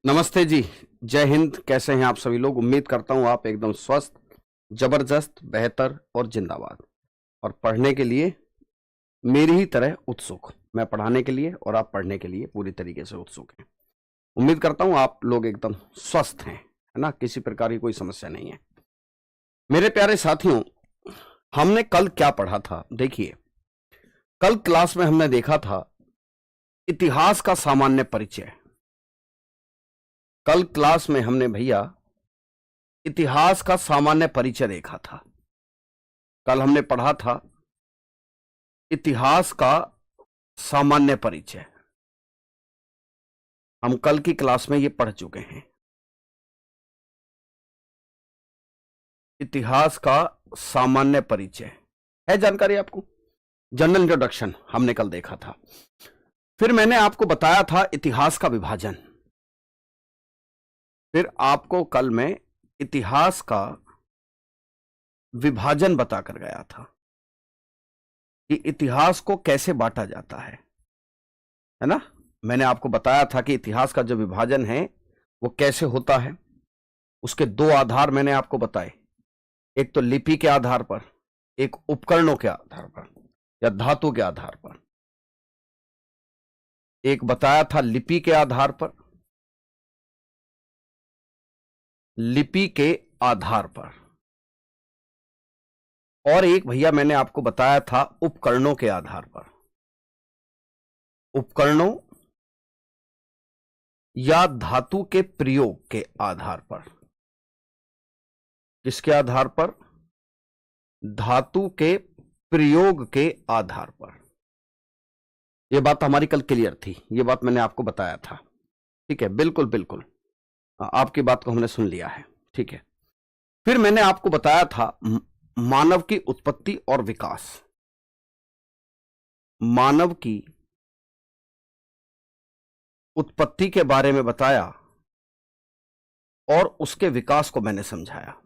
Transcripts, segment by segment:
नमस्ते जी। जय हिंद। कैसे हैं आप सभी लोग? उम्मीद करता हूं आप एकदम स्वस्थ, जबरदस्त, बेहतर और जिंदाबाद और पढ़ने के लिए मेरी ही तरह उत्सुक। मैं पढ़ाने के लिए और आप पढ़ने के लिए पूरी तरीके से उत्सुक हैं। उम्मीद करता हूं आप लोग एकदम स्वस्थ हैं, है ना? किसी प्रकार की कोई समस्या नहीं है। मेरे प्यारे साथियों, हमने कल क्या पढ़ा था? देखिए, कल क्लास में हमने देखा था इतिहास का सामान्य परिचय। कल क्लास में हमने भैया इतिहास का सामान्य परिचय देखा था। कल हमने पढ़ा था इतिहास का सामान्य परिचय। हम कल की क्लास में ये पढ़ चुके हैं। इतिहास का सामान्य परिचय है जानकारी आपको? जनरल इंट्रोडक्शन हमने कल देखा था। फिर मैंने आपको बताया था इतिहास का विभाजन। फिर आपको कल मैं इतिहास का विभाजन बताकर गया था कि इतिहास को कैसे बांटा जाता है ना? मैंने आपको बताया था कि इतिहास का जो विभाजन है वो कैसे होता है। उसके दो आधार मैंने आपको बताए, एक तो लिपि के आधार पर, एक उपकरणों के आधार पर या धातु के आधार पर। एक बताया था लिपि के आधार पर, लिपि के आधार पर, और एक भैया मैंने आपको बताया था उपकरणों के आधार पर। उपकरणों या धातु के प्रयोग के आधार पर। किसके आधार पर? धातु के प्रयोग के आधार पर। यह बात हमारी कल क्लियर थी, यह बात मैंने आपको बताया था। ठीक है, बिल्कुल बिल्कुल, आपकी बात को हमने सुन लिया है। ठीक है, फिर मैंने आपको बताया था मानव की उत्पत्ति और विकास। मानव की उत्पत्ति के बारे में बताया और उसके विकास को मैंने समझाया।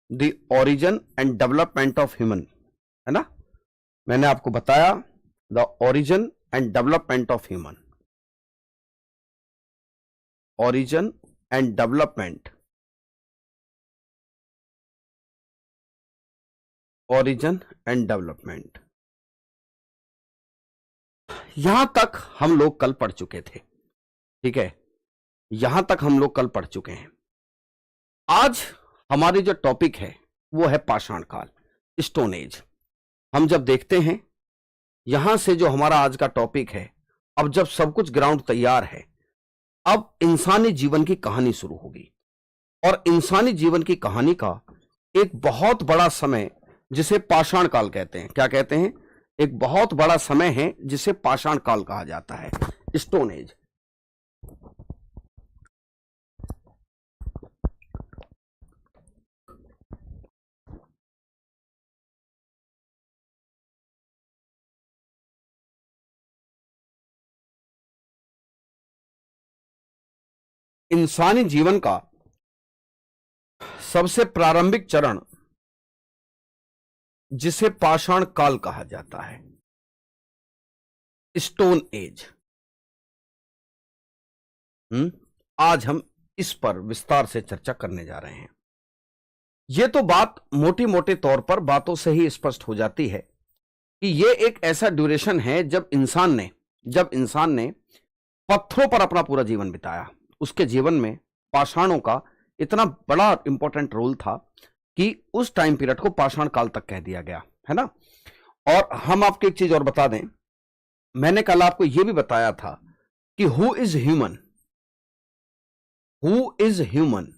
The origin and development of human, है ना? मैंने आपको बताया the origin and development of human. Origin and development, origin and development, यहां तक हम लोग कल पढ़ चुके थे। ठीक है, यहां तक हम लोग कल पढ़ चुके हैं। आज हमारी जो टॉपिक है वो है पाषाण काल, स्टोन एज। हम जब देखते हैं यहां से जो हमारा आज का टॉपिक है, अब जब सब कुछ ग्राउंड तैयार है, अब इंसानी जीवन की कहानी शुरू होगी। और इंसानी जीवन की कहानी का एक बहुत बड़ा समय जिसे पाषाण काल कहते हैं। क्या कहते हैं? एक बहुत बड़ा समय है जिसे पाषाण काल कहा जाता है, स्टोन एज। इंसानी जीवन का सबसे प्रारंभिक चरण जिसे पाषाण काल कहा जाता है, स्टोन एज। आज हम इस पर विस्तार से चर्चा करने जा रहे हैं। यह तो बात मोटी मोटे तौर पर बातों से ही स्पष्ट हो जाती है कि यह एक ऐसा ड्यूरेशन है जब इंसान ने पत्थरों पर अपना पूरा जीवन बिताया। उसके जीवन में पाषाणों का इतना बड़ा इंपॉर्टेंट रोल था कि उस टाइम पीरियड को पाषाण काल तक कह दिया गया, है ना? और हम आपको एक चीज और बता दें, मैंने कल आपको यह भी बताया था कि who is human, who is human,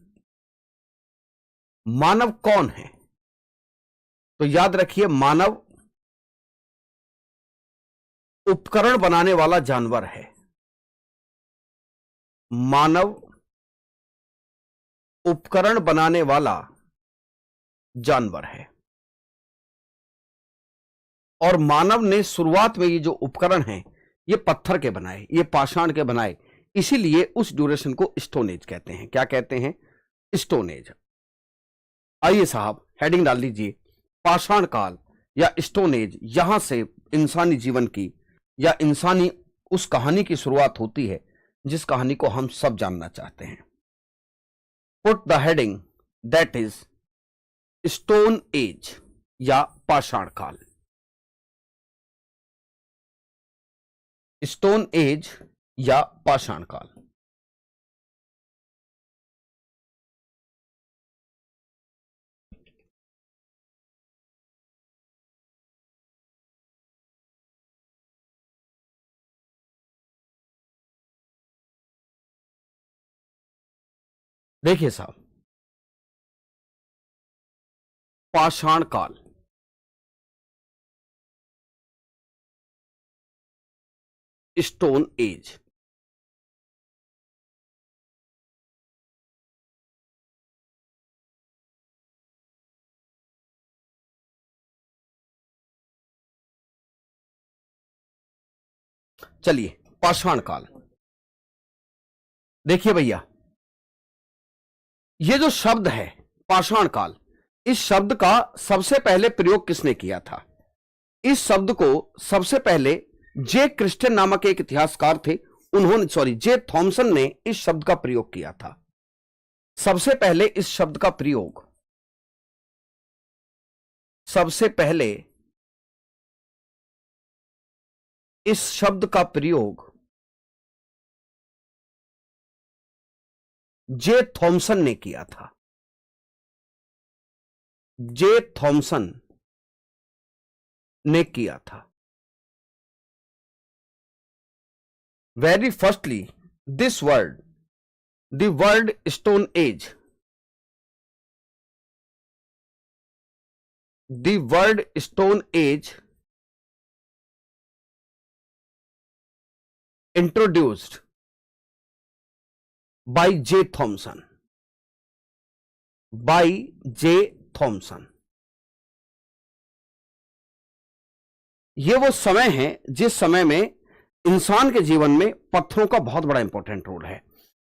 मानव कौन है? तो याद रखिए, मानव उपकरण बनाने वाला जानवर है। मानव उपकरण बनाने वाला जानवर है। और मानव ने शुरुआत में ये जो उपकरण हैं ये पत्थर के बनाए, ये पाषाण के बनाए, इसीलिए उस ड्यूरेशन को स्टोन एज कहते हैं। क्या कहते हैं? Stone age. आइए साहब, हेडिंग डाल लीजिए, पाषाण काल या स्टोन एज। यहां से इंसानी जीवन की या इंसानी उस कहानी की शुरुआत होती है जिस कहानी को हम सब जानना चाहते हैं। Put the heading that is stone age या पाषाण काल। स्टोन एज या पाषाण काल। देखिए साहब, पाषाण काल स्टोन एज। चलिए, पाषाण काल देखिए भैया, ये जो शब्द है पाषाण काल, इस शब्द का सबसे पहले प्रयोग किसने किया था? इस शब्द को सबसे पहले जे क्रिस्टियन नामक एक इतिहासकार थे, उन्होंने जे थॉमसन ने इस शब्द का प्रयोग किया था। सबसे पहले इस शब्द का प्रयोग, सबसे पहले इस शब्द का प्रयोग जे थॉमसन ने किया था। जे थॉमसन ने किया था। Very firstly this word, the word stone age, the word stone age introduced by J. Thomson, by J. Thomson। ये वो समय है जिस समय में इंसान के जीवन में पत्थरों का बहुत बड़ा इंपॉर्टेंट रोल है।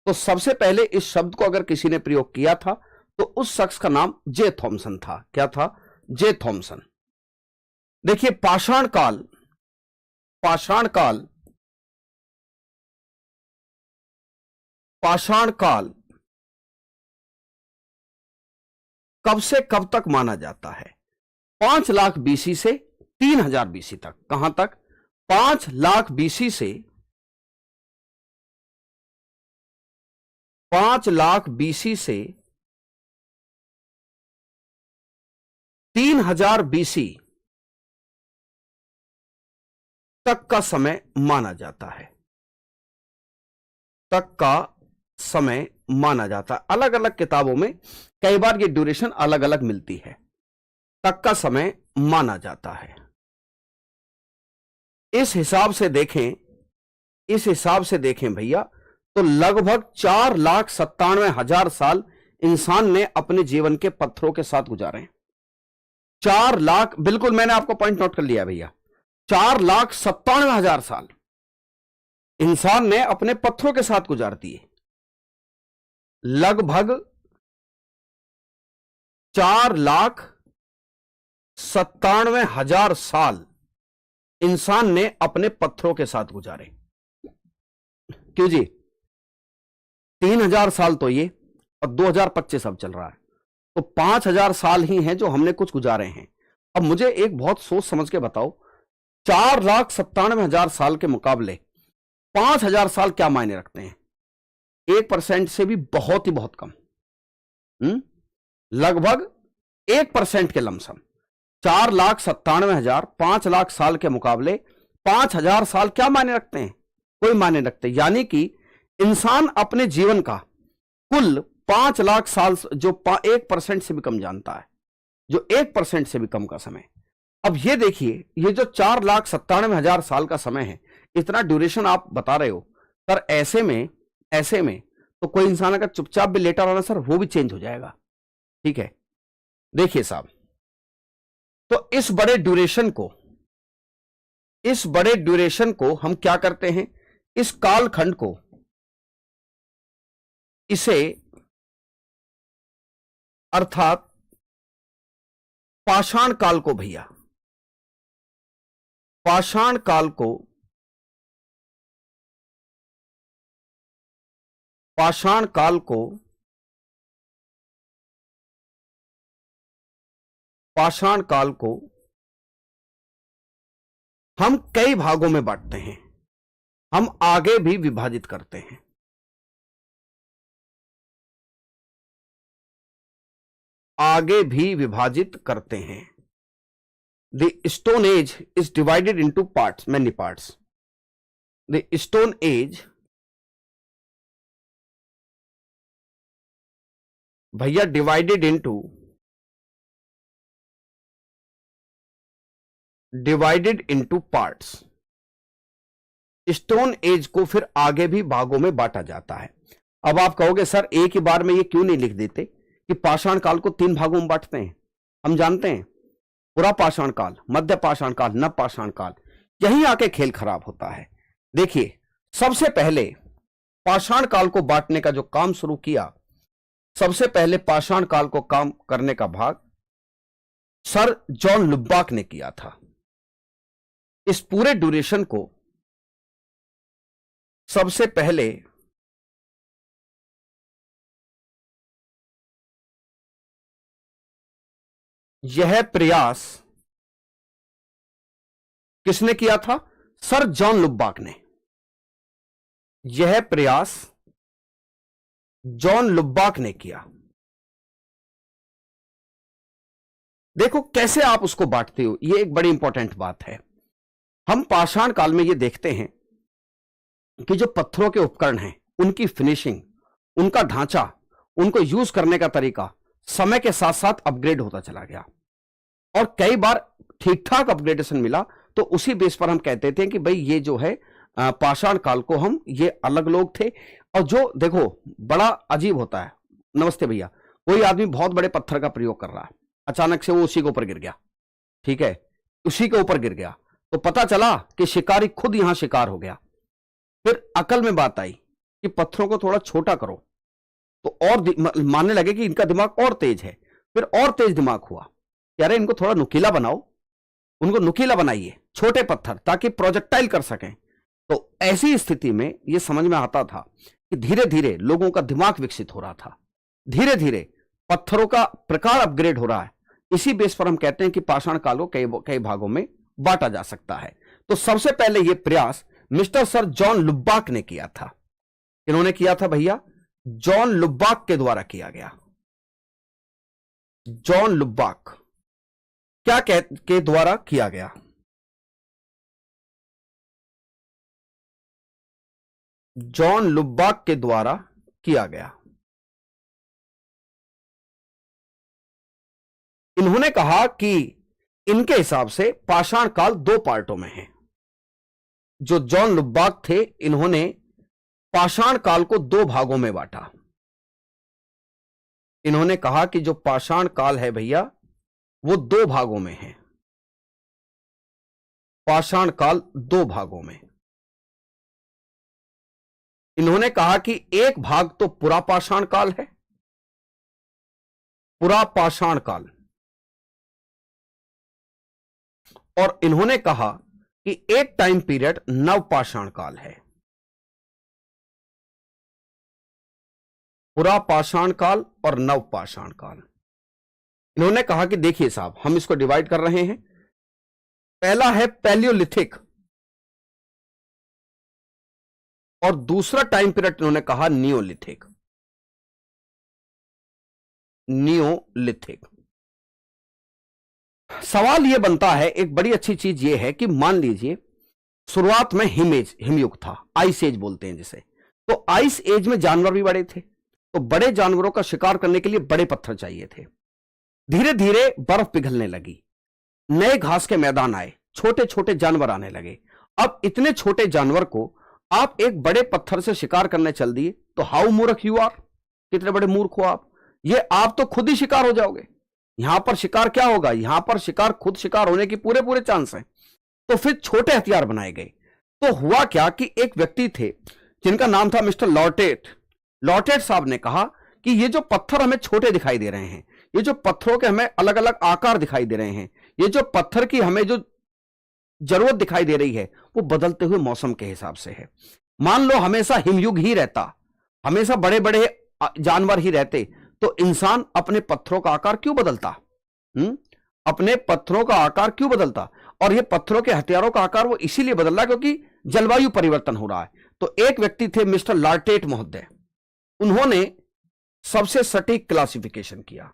तो सबसे पहले इस शब्द को अगर किसी ने प्रयोग किया था तो उस शख्स का नाम जे थॉमसन था। क्या था? J Thomson. देखिए, पाषाण काल, पाषाण काल, पाषाण काल कब से कब तक माना जाता है? 5 लाख बीसी से 3000 बीसी तक। कहां तक? 5 लाख बीसी से 5 लाख बीसी से 3000 बीसी तक का समय माना जाता है। तक का समय माना जाता है। अलग अलग किताबों में कई बार ये ड्यूरेशन अलग अलग मिलती है। तक का समय माना जाता है। इस हिसाब से देखें, इस हिसाब से देखें भैया, तो लगभग 4,97,000 साल इंसान ने अपने जीवन के पत्थरों के साथ गुजारे हैं। 4 लाख, बिल्कुल मैंने आपको पॉइंट नोट कर लिया भैया, 4,97,000 साल इंसान ने अपने पत्थरों के साथ गुजार दिए। लगभग 4,97,000 साल इंसान ने अपने पत्थरों के साथ गुजारे। क्यों जी? 3000 साल तो ये, और 2025 अब चल रहा है, तो 5000 साल ही हैं जो हमने कुछ गुजारे हैं। अब मुझे एक बहुत सोच समझ के बताओ, 4,97,000 साल के मुकाबले 5000 साल क्या मायने रखते हैं? 1% से भी बहुत ही बहुत कम। लगभग 1% के लमसम। 4,97,000, 5 लाख साल के मुकाबले 5000 साल क्या मायने रखते हैं? कोई मायने रखते। यानी कि इंसान अपने जीवन का कुल 5 लाख साल, जो 1% से भी कम जानता है, जो 1% से भी कम का समय। अब ये देखिए, ये जो 4,97,000 साल का समय है, इतना ड्यूरेशन आप बता रहे हो सर, ऐसे में तो कोई इंसान अगर चुपचाप भी लेटा रहा सर, वो भी चेंज हो जाएगा। ठीक है, देखिए साहब, तो इस बड़े ड्यूरेशन को हम क्या करते हैं? इस कालखंड को, इसे अर्थात पाषाण काल को भैया, पाषाण काल को पाषाण काल को हम कई भागों में बांटते हैं, हम आगे भी विभाजित करते हैं। The Stone Age is divided into parts, many parts. The Stone Age, भैया, divided into parts. Stone age को फिर आगे भी भागों में बांटा जाता है। अब आप कहोगे सर एक ही बार में ये क्यों नहीं लिख देते कि पाषाण काल को 3 भागों में बांटते हैं। हम जानते हैं पुरा पाषाण काल, मध्य पाषाण काल, नव पाषाण काल, यहीं आके खेल खराब होता है। देखिए, सबसे पहले पाषाण काल को बांटने का जो काम शुरू किया, सबसे पहले पाषाण काल को काम करने का भाग सर जॉन लुब्बाक ने किया था। इस पूरे ड्यूरेशन को सबसे पहले यह प्रयास किसने किया था? सर जॉन लुब्बाक ने। यह प्रयास जॉन लुब्बाक ने किया। देखो कैसे आप उसको बांटते हो, यह एक बड़ी इंपॉर्टेंट बात है। हम पाषाण काल में यह देखते हैं कि जो पत्थरों के उपकरण हैं, उनकी फिनिशिंग, उनका ढांचा, उनको यूज करने का तरीका समय के साथ साथ अपग्रेड होता चला गया और कई बार ठीक ठाक अपग्रेडेशन मिला, तो उसी बेस पर हम कहते थे कि भाई ये जो है पाषाण काल को हम, ये अलग लोग थे। और जो देखो बड़ा अजीब होता है, नमस्ते भैया, कोई आदमी बहुत बड़े पत्थर का प्रयोग कर रहा है, अचानक से वो उसी के ऊपर गिर गया, ठीक है, उसी के ऊपर गिर गया, तो पता चला कि शिकारी खुद यहां शिकार हो गया। फिर अकल में बात आई कि पत्थरों को थोड़ा छोटा करो, तो और मानने लगे कि इनका दिमाग और तेज है। फिर और तेज दिमाग हुआ, यार इनको थोड़ा नुकीला बनाओ, उनको नुकीला बनाइए, छोटे पत्थर, ताकि प्रोजेक्टाइल कर सकें। तो ऐसी स्थिति में यह समझ में आता था कि धीरे धीरे लोगों का दिमाग विकसित हो रहा था, धीरे धीरे पत्थरों का प्रकार अपग्रेड हो रहा है। इसी बेस पर हम कहते हैं कि पाषाण काल को कई भागों में बांटा जा सकता है। तो सबसे पहले यह प्रयास मिस्टर सर जॉन लुब्बाक ने किया था। इन्होंने किया था भैया, जॉन लुब्बाक के द्वारा किया गया। जॉन लुब्बाक क्या के द्वारा किया गया? जॉन लुब्बाक के द्वारा किया गया। इन्होंने कहा कि इनके हिसाब से पाषाण काल 2 पार्टों में है। जो जॉन लुब्बाक थे, इन्होंने पाषाण काल को 2 भागों में बांटा। इन्होंने कहा कि जो पाषाण काल है भैया, वो 2 भागों में है। पाषाण काल 2 भागों में। इन्होंने कहा कि एक भाग तो पुरा पाषाण काल है, पुरा पाषाण काल, और इन्होंने कहा कि एक टाइम पीरियड नव पाषाण काल है। पुरा पाषाण काल और नव पाषाण काल। इन्होंने कहा कि देखिए साहब, हम इसको डिवाइड कर रहे हैं। पहला है पैलियोलिथिक और दूसरा टाइम पीरियड इन्होंने कहा नियोलिथिक। नियोलिथिक। सवाल यह बनता है, एक बड़ी अच्छी चीज यह है कि मान लीजिए शुरुआत में हिमयुग था, आइस एज बोलते हैं जिसे। तो आइस एज में जानवर भी बड़े थे, तो बड़े जानवरों का शिकार करने के लिए बड़े पत्थर चाहिए थे। धीरे धीरे बर्फ पिघलने लगी, नए घास के मैदान आए, छोटे छोटे जानवर आने लगे। अब इतने छोटे जानवर को आप एक बड़े पत्थर से शिकार करने चल दिए, तो हाउ मूर्ख यू आर, कितने बड़े मूर्ख हो आप। ये आप तो खुद ही शिकार हो जाओगे। यहां पर शिकार क्या होगा, यहां पर शिकार खुद शिकार होने की पूरे पूरे चांस हैं। तो फिर छोटे हथियार बनाए गए। तो हुआ क्या कि एक व्यक्ति थे जिनका नाम था मिस्टर लॉर्टेट। लॉर्टेट साहब ने कहा कि ये जो पत्थर हमें छोटे दिखाई दे रहे हैं, ये जो पत्थरों के हमें अलग अलग आकार दिखाई दे रहे हैं, ये जो पत्थर की हमें जो जरूरत दिखाई दे रही है, वो बदलते हुए मौसम के हिसाब से है। मान लो हमेशा हिमयुग ही रहता, हमेशा बड़े बड़े जानवर ही रहते तो इंसान अपने पत्थरों का आकार क्यों बदलता? अपने पत्थरों का आकार क्यों बदलता? और ये पत्थरों के हथियारों का आकार वो इसीलिए बदल रहा क्योंकि जलवायु परिवर्तन हो रहा है। तो एक व्यक्ति थे मिस्टर लार्टेट महोदय, उन्होंने सबसे सटीक क्लासिफिकेशन किया।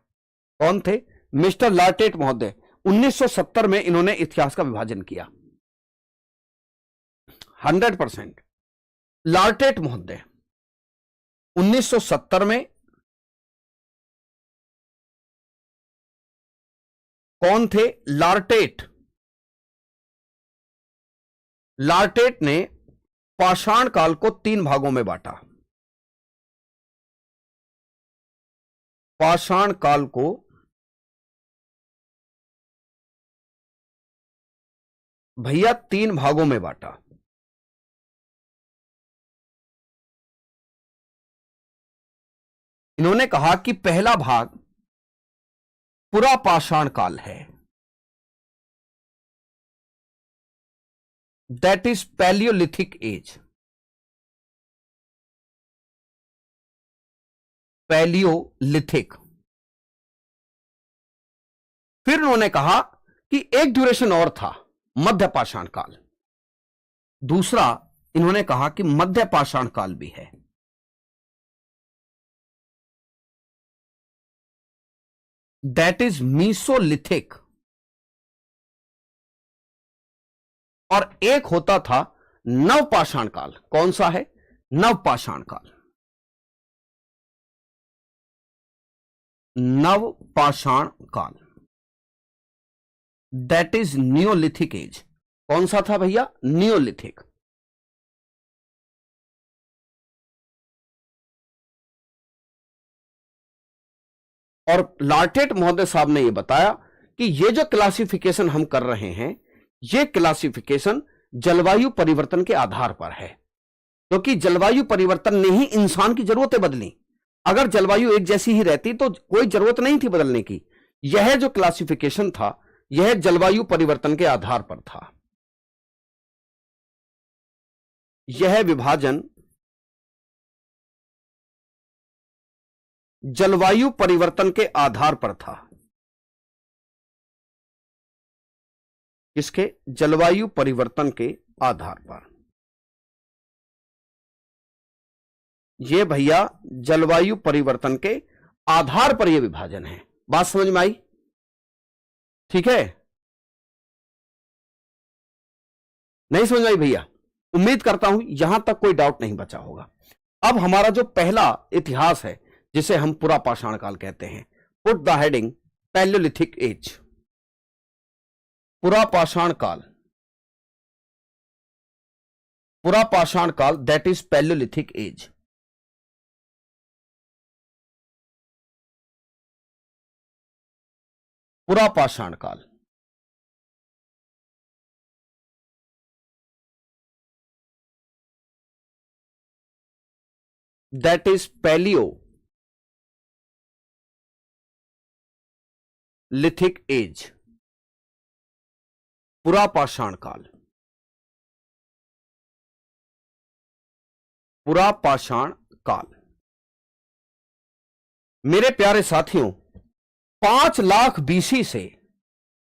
कौन थे? मिस्टर लार्टेट महोदय। 1970 में इन्होंने इतिहास का विभाजन किया। 100% लार्टेट महोदय 1970 में। कौन थे? लार्टेट। लार्टेट ने पाषाण काल को 3 भागों में बांटा। पाषाण काल को भैया 3 भागों में बांटा। इन्होंने कहा कि पहला भाग पुरा पाषाण काल है, that is palaeolithic age. Palaeolithic. फिर उन्होंने कहा कि एक ड्यूरेशन और था, मध्य पाषाण काल। दूसरा इन्होंने कहा कि मध्य पाषाण काल भी है। That is Mesolithic. और एक होता था नवपाषाण काल। कौन सा है? नवपाषाण काल। नवपाषाण काल, दैट इज नियोलिथिक एज। कौन सा था भैया? नियोलिथिक। और लार्टेट महोदय साहब ने यह बताया कि ये जो क्लासिफिकेशन हम कर रहे हैं, ये क्लासिफिकेशन जलवायु परिवर्तन के आधार पर है, क्योंकि जलवायु परिवर्तन ने ही इंसान की जरूरतें बदली। अगर जलवायु एक जैसी ही रहती तो कोई जरूरत नहीं थी बदलने की। यह जो क्लासिफिकेशन था, यह जलवायु परिवर्तन के आधार पर था। यह विभाजन जलवायु परिवर्तन के आधार पर था। किसके? जलवायु परिवर्तन के आधार पर। यह भैया जलवायु परिवर्तन के आधार पर यह विभाजन है। बात समझ में आई? ठीक है? नहीं समझ में आई भैया? उम्मीद करता हूं यहां तक कोई डाउट नहीं बचा होगा। अब हमारा जो पहला इतिहास है, जिसे हम पुरा पाषाण काल कहते हैं, put the heading palaeolithic age. पुरा पाषाण काल, पुरा पाषाण काल, दैट इज पैलियोलिथिक एज। पुरा पाषाण काल। That is palaeolithic age. पुरा पाषाण काल, पुरा पाषाण काल। मेरे प्यारे साथियों, 5 लाख बीसी से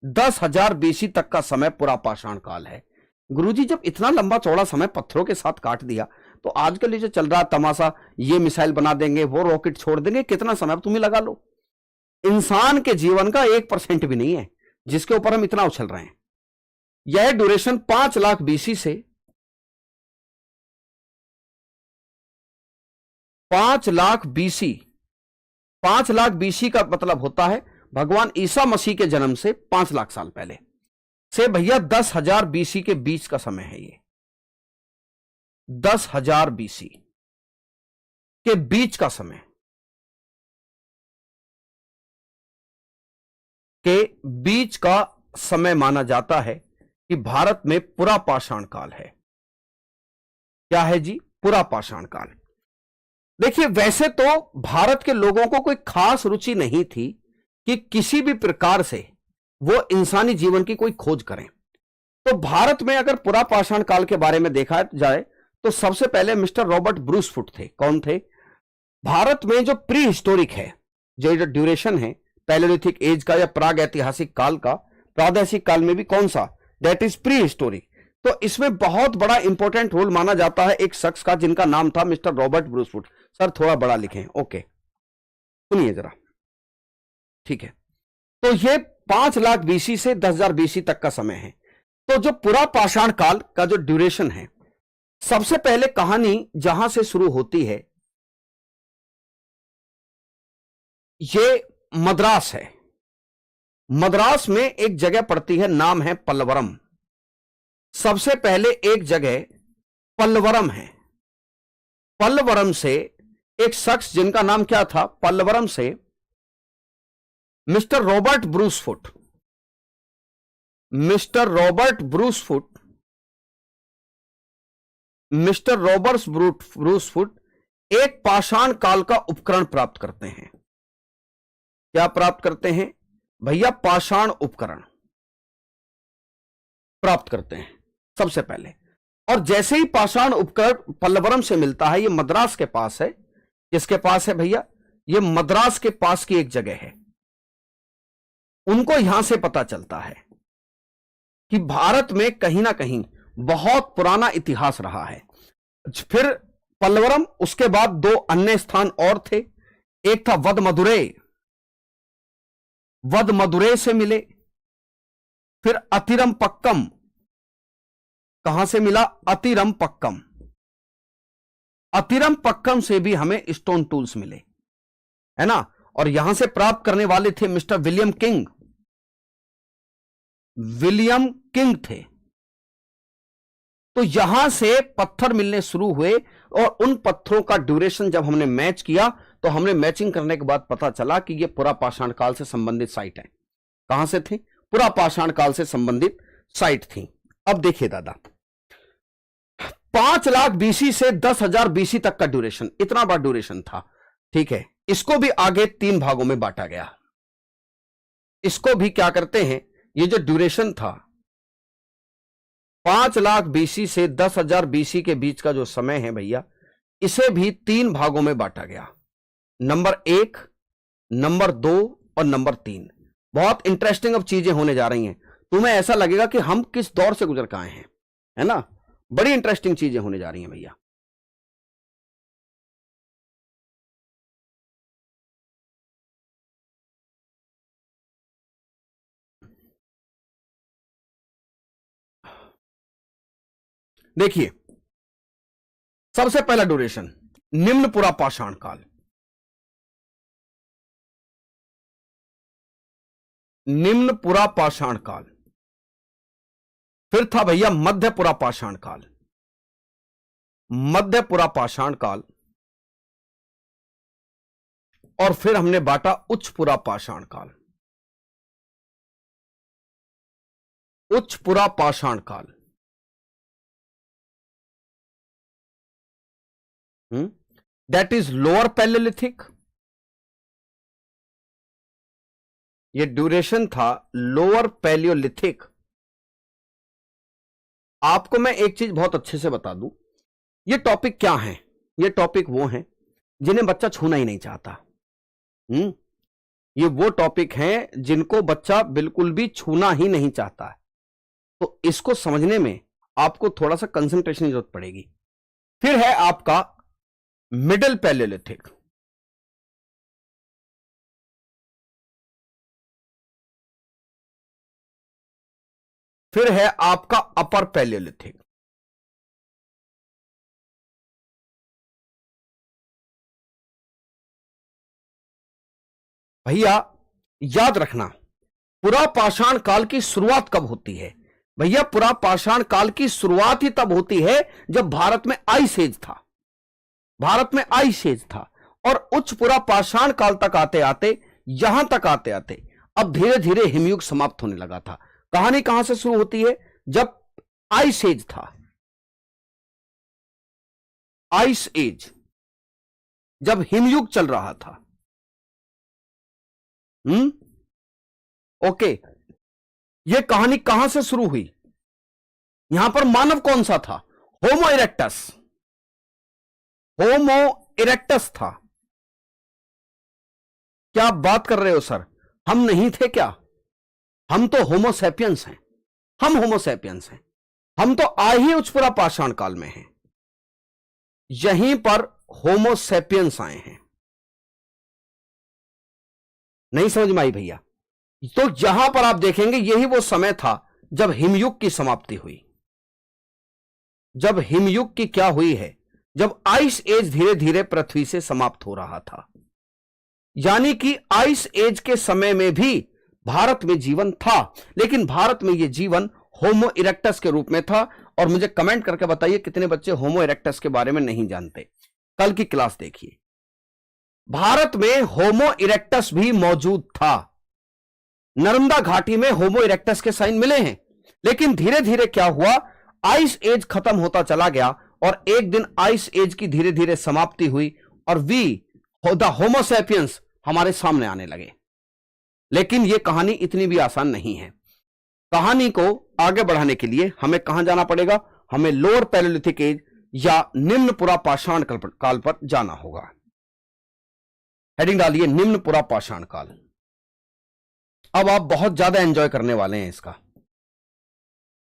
10,000 बीसी तक का समय पुरा पाषाण काल है। गुरुजी, जब इतना लंबा चौड़ा समय पत्थरों के साथ काट दिया, तो आजकल ये जो चल रहा तमाशा, ये मिसाइल बना देंगे, वो रॉकेट छोड़ देंगे, कितना समय तुम ही लगा लो। इंसान के जीवन का 1% भी नहीं है जिसके ऊपर हम इतना उछल रहे हैं। यह ड्यूरेशन 5 लाख बीसी से 5 लाख बीसी, 5 लाख बीसी का मतलब होता है भगवान ईसा मसीह के जन्म से 5 लाख साल पहले से भैया 10,000 बीसी के बीच का समय है। ये 10,000 बीसी के बीच का समय, के बीच का समय माना जाता है कि भारत में पुरा पाषाण काल है। क्या है जी? पुरा पाषाण काल। देखिए, वैसे तो भारत के लोगों को कोई खास रुचि नहीं थी कि किसी भी प्रकार से वो इंसानी जीवन की कोई खोज करें। तो भारत में अगर पुरा पाषाण काल के बारे में देखा जाए तो सबसे पहले मिस्टर रॉबर्ट ब्रूस फुट थे। कौन थे? भारत में जो प्री हिस्टोरिक है, जो ड्यूरेशन है पैलेलिथिक एज का या प्राग ऐतिहासिक काल का, प्रागैतिहासिक काल में भी कौन सा, दैट इज प्री हिस्टोरिक। तो इसमें बहुत बड़ा इंपॉर्टेंट रोल माना जाता है एक शख्स का जिनका नाम था मिस्टर रॉबर्ट ब्रूसफुट। सर थोड़ा बड़ा लिखें, ओके सुनिए जरा, ठीक है। तो ये 5 लाख बीसी से 10,000 बीसी तक का समय है। तो जो पूरा पाषाण काल का जो ड्यूरेशन है, सबसे पहले कहानी जहां से शुरू होती है ये मद्रास है। मद्रास में एक जगह पड़ती है, नाम है पल्लवरम। सबसे पहले एक जगह पल्लवरम है। पल्लवरम से एक शख्स जिनका नाम क्या था, पल्लवरम से mister Robert Bruce Foote, mister Robert Bruce Foote, mister Robert Bruce Foote एक पाषाण काल का उपकरण प्राप्त करते हैं। क्या प्राप्त करते हैं भैया? पाषाण उपकरण प्राप्त करते हैं सबसे पहले। और जैसे ही पाषाण उपकरण पल्लवरम से मिलता है, ये मद्रास के पास है। किसके पास है भैया? ये मद्रास के पास की एक जगह है। उनको यहां से पता चलता है कि भारत में कहीं ना कहीं बहुत पुराना इतिहास रहा है। फिर पल्लवरम, उसके बाद 2 अन्य स्थान और थे। एक था वदमदुरै, वदमदुरै से मिले। फिर अतिरमपक्कम, कहां से मिला? अतिरमपक्कम। अतिरमपक्कम से भी हमें स्टोन टूल्स मिले, है ना। और यहां से प्राप्त करने वाले थे mister William king. William king थे। तो यहां से पत्थर मिलने शुरू हुए और उन पत्थरों का ड्यूरेशन जब हमने मैच किया तो हमने मैचिंग करने के बाद पता चला कि ये पुरा पाषाण काल से संबंधित साइट है। कहां से थी? पुरा पाषाण काल से संबंधित साइट थी। अब देखिए दादा, 5 लाख बीसी से 10,000 बीसी तक का ड्यूरेशन, इतना बड़ा ड्यूरेशन था, ठीक है। इसको भी आगे 3 भागों में बांटा गया। इसको भी क्या करते हैं, ये जो ड्यूरेशन था 5 लाख बीसी से 10,000 बीसी के बीच का जो समय है भैया, इसे भी 3 भागों में बांटा गया। नंबर 1, नंबर 2 और नंबर 3। बहुत इंटरेस्टिंग अब चीजें होने जा रही हैं। तुम्हें ऐसा लगेगा कि हम किस दौर से गुजर के आए हैं, है ना। बड़ी इंटरेस्टिंग चीजें होने जा रही हैं भैया। देखिए, सबसे पहला ड्यूरेशन निम्न पुरा पाषाण काल। निम्न पुरा पाषाण काल। फिर था भैया मध्य पुरा पाषाण काल। मध्य पुरा पाषाण काल। और फिर हमने बांटा उच्च पुरा पाषाण काल। उच्च पुरा पाषाण काल। That is lower palaeolithic. ये ड्यूरेशन था लोअर पैलियोलिथिक। आपको मैं एक चीज बहुत अच्छे से बता दूं, ये टॉपिक क्या है? ये टॉपिक वो हैं जिन्हें बच्चा छूना ही नहीं चाहता। ये वो टॉपिक हैं जिनको बच्चा बिल्कुल भी छूना ही नहीं चाहता है। तो इसको समझने में आपको थोड़ा सा कंसंट्रेशन की जरूरत पड़ेगी। फिर है आपका मिडिल पैलियोलिथिक। फिर है आपका अपर पैलियोलिथिक। भैया याद रखना, पुरा पाषाण काल की शुरुआत कब होती है? भैया पुरा पाषाण काल की शुरुआत ही तब होती है जब भारत में आइस एज था। भारत में आइस एज था। और उच्च पुरा पाषाण काल तक आते आते, यहां तक आते आते अब धीरे धीरे हिमयुग समाप्त होने लगा था। कहानी कहां से शुरू होती है? जब आइस एज था। आइस एज, जब हिमयुग चल रहा था। ओके, यह कहानी कहां से शुरू हुई? यहां पर मानव कौन सा था? होमो इरेक्टस। होमो इरेक्टस था। क्या आप बात कर रहे हो सर, हम नहीं थे क्या? हम तो होमोसेपियंस हैं, हम होमोसेपियंस हैं, हम तो आए ही उच्चपुरा पाषाण काल में हैं, यहीं पर होमोसेपियंस आए हैं। नहीं समझ में आई भैया? तो जहां पर आप देखेंगे यही वो समय था जब हिमयुग की समाप्ति हुई। जब हिमयुग की क्या हुई है, जब आइस एज धीरे धीरे पृथ्वी से समाप्त हो रहा था। यानी कि आइस एज के समय में भी भारत में जीवन था, लेकिन भारत में यह जीवन होमो इरेक्टस के रूप में था। और मुझे कमेंट करके बताइए कितने बच्चे होमो इरेक्टस के बारे में नहीं जानते। कल की क्लास देखिए, भारत में होमो इरेक्टस भी मौजूद था। नर्मदा घाटी में होमो इरेक्टस के साइन मिले हैं, लेकिन धीरे धीरे क्या हुआ, आइस एज खत्म होता चला गया और एक दिन आइस एज की धीरे धीरे समाप्ति हुई और वी द होमोसेपियंस हमारे सामने आने लगे। लेकिन यह कहानी इतनी भी आसान नहीं है। कहानी को आगे बढ़ाने के लिए हमें कहां जाना पड़ेगा? हमें लोअर पैलेलिथिक एज या निम्न पुरा पाषाण काल पर जाना होगा। हेडिंग डालिए निम्न पुरा पाषाण काल। अब आप बहुत ज्यादा एंजॉय करने वाले हैं इसका।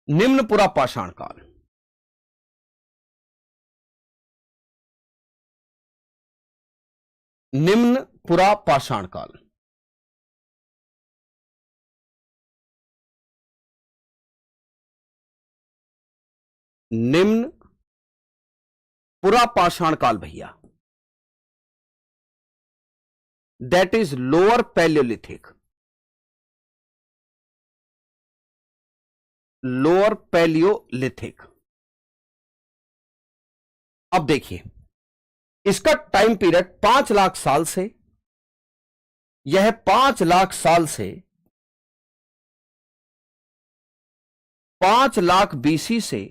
निम्न पुरा पाषाण काल, निम्न पुरा पाषाण काल। निम्न पुरा पाषाण काल भैया, that is lower Palaeolithic. Lower Palaeolithic. अब देखिए, इसका टाइम पीरियड 5 लाख साल से, यह 5 लाख साल से 5 लाख बीसी से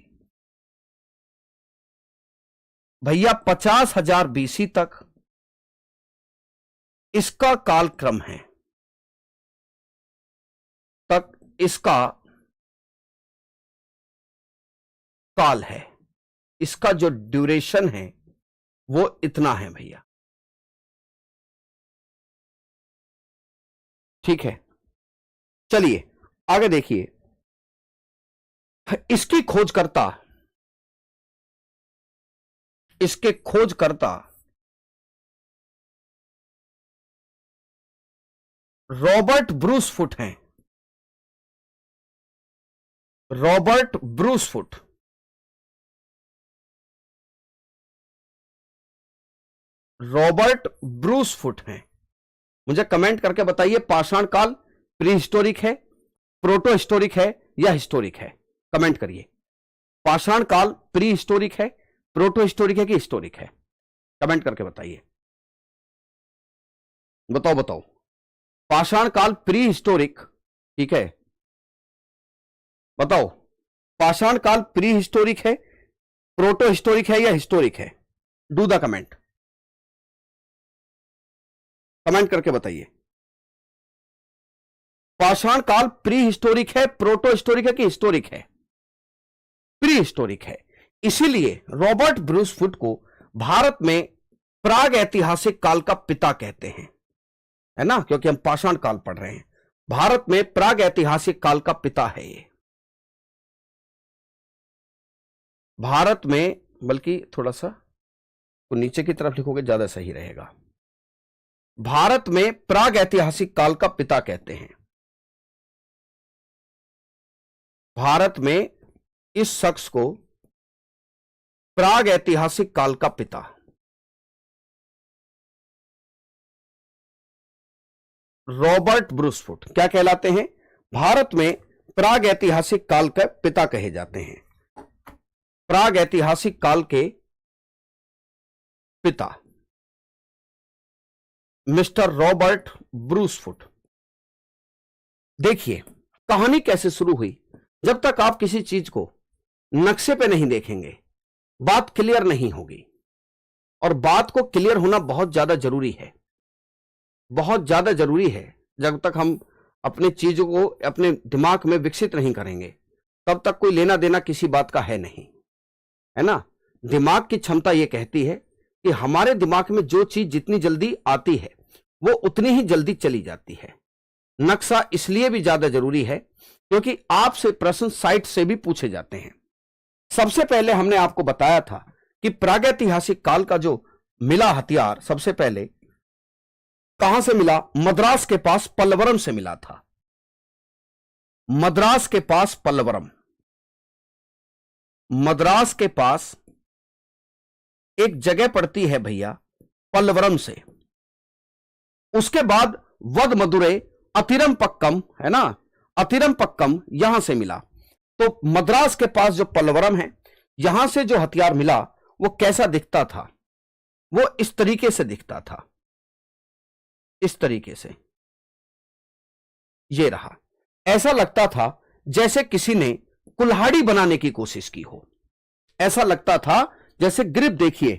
भैया 50,000 बीसी तक इसका कालक्रम है। तक इसका काल है, इसका जो ड्यूरेशन है वो इतना है भैया। ठीक है, चलिए आगे देखिए। इसकी खोजकर्ता, इसके खोजकर्ता रॉबर्ट ब्रूस फुट हैं। Robert Bruce foot. Robert Bruce foot हैं। मुझे कमेंट करके बताइए पाषाण काल प्री हिस्टोरिक है, प्रोटो हिस्टोरिक है या हिस्टोरिक है? कमेंट करिए। पाषाण काल प्री हिस्टोरिक है, प्रोटो हिस्टोरिक है कि हिस्टोरिक है? कमेंट करके बताइए। बताओ बताओ। पाषाण काल प्री हिस्टोरिक, ठीक है, बताओ। पाषाण काल प्री हिस्टोरिक है, प्रोटो हिस्टोरिक है या हिस्टोरिक है? Do the comment. कमेंट करके बताइए। पाषाण काल प्री हिस्टोरिक है, प्रोटो हिस्टोरिक है कि हिस्टोरिक है? प्री हिस्टोरिक है। इसीलिए रॉबर्ट ब्रूस फुट को भारत में प्राग ऐतिहासिक काल का पिता कहते हैं, है ना, क्योंकि हम पाषाण काल पढ़ रहे हैं। भारत में प्राग ऐतिहासिक काल का पिता है ये। भारत में, बल्कि थोड़ा सा तो नीचे की तरफ लिखोगे ज्यादा सही रहेगा। भारत में प्राग ऐतिहासिक काल का पिता कहते हैं। भारत में इस शख्स को प्राग ऐतिहासिक काल का पिता, रॉबर्ट ब्रूस फुट क्या कहलाते हैं? भारत में प्राग ऐतिहासिक काल के पिता कहे जाते हैं। प्राग ऐतिहासिक काल के पिता मिस्टर रॉबर्ट ब्रूस फुट। देखिए कहानी कैसे शुरू हुई। जब तक आप किसी चीज को नक्शे पे नहीं देखेंगे बात क्लियर नहीं होगी, और बात को क्लियर होना बहुत ज्यादा जरूरी है, बहुत ज्यादा जरूरी है। जब तक हम अपने चीजों को अपने दिमाग में विकसित नहीं करेंगे तब तक कोई लेना देना किसी बात का है नहीं, है ना। दिमाग की क्षमता यह कहती है कि हमारे दिमाग में जो चीज जितनी जल्दी आती है वो उतनी ही जल्दी चली जाती है। नक्शा इसलिए भी ज्यादा जरूरी है क्योंकि आपसे प्रश्न साइट से भी पूछे जाते हैं। सबसे पहले हमने आपको बताया था कि प्रागैतिहासिक काल का जो मिला हथियार सबसे पहले कहां से मिला? मद्रास के पास पल्लवरम से मिला था। मद्रास के पास पल्लवरम, मद्रास के पास एक जगह पड़ती है भैया पल्लवरम से। उसके बाद वद मदुरै अतिरम पक्कम है ना, अतिरम पक्कम यहां से मिला। तो मद्रास के पास जो पल्लवरम है, यहां से जो हथियार मिला वो कैसा दिखता था? वो इस तरीके से दिखता था, इस तरीके से। ये रहा। ऐसा लगता था जैसे किसी ने कुल्हाड़ी बनाने की कोशिश की हो। ऐसा लगता था जैसे ग्रिप देखिए,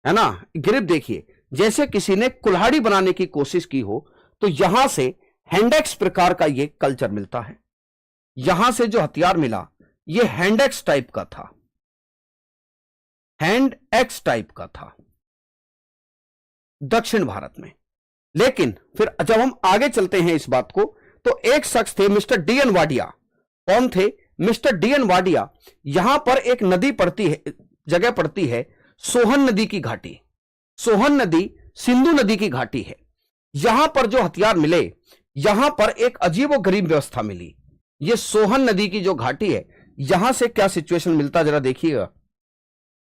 है ना, ग्रिप देखिए, जैसे किसी ने कुल्हाड़ी बनाने की कोशिश की हो। तो यहां से हैंडेक्स प्रकार का ये कल्चर मिलता है। यहां से जो हथियार मिला ये हैंडेक्स टाइप का था, हैंड एक्स टाइप का था दक्षिण भारत में। लेकिन फिर जब हम आगे चलते हैं इस बात को, तो एक शख्स थे मिस्टर डी एन वाडिया। कौन थे? Mister D N Wadia. यहां पर एक नदी पड़ती है, जगह पड़ती है सोहन नदी की घाटी। सोहन नदी सिंधु नदी की घाटी है। यहां पर जो हथियार मिले, यहां पर एक अजीबोगरीब व्यवस्था मिली। ये सोहन नदी की जो घाटी है, यहां से क्या सिचुएशन मिलता जरा देखिएगा।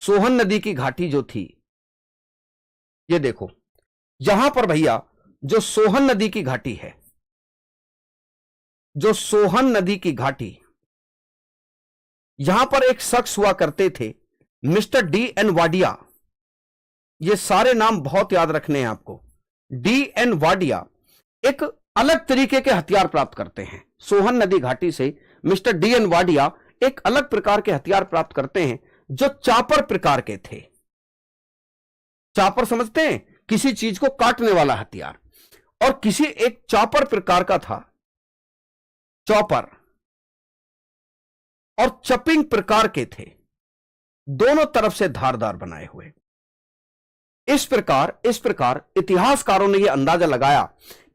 सोहन नदी की घाटी जो थी, ये देखो, यहां पर भैया जो सोहन नदी की घाटी है, जो सोहन नदी की घाटी, यहां पर एक शख्स हुआ करते थे मिस्टर डी एन वाडिया। ये सारे नाम बहुत याद रखने हैं आपको। डी एन वाडिया एक अलग तरीके के हथियार प्राप्त करते हैं। सोहन नदी घाटी से मिस्टर डी एन वाडिया एक अलग प्रकार के हथियार प्राप्त करते हैं जो चापर प्रकार के थे। चापर समझते हैं? किसी चीज को काटने वाला हथियार। और किसी एक चॉपर प्रकार का था, चॉपर, और चपिंग प्रकार के थे, दोनों तरफ से धारदार बनाए हुए। इस प्रकार इतिहासकारों ने यह अंदाजा लगाया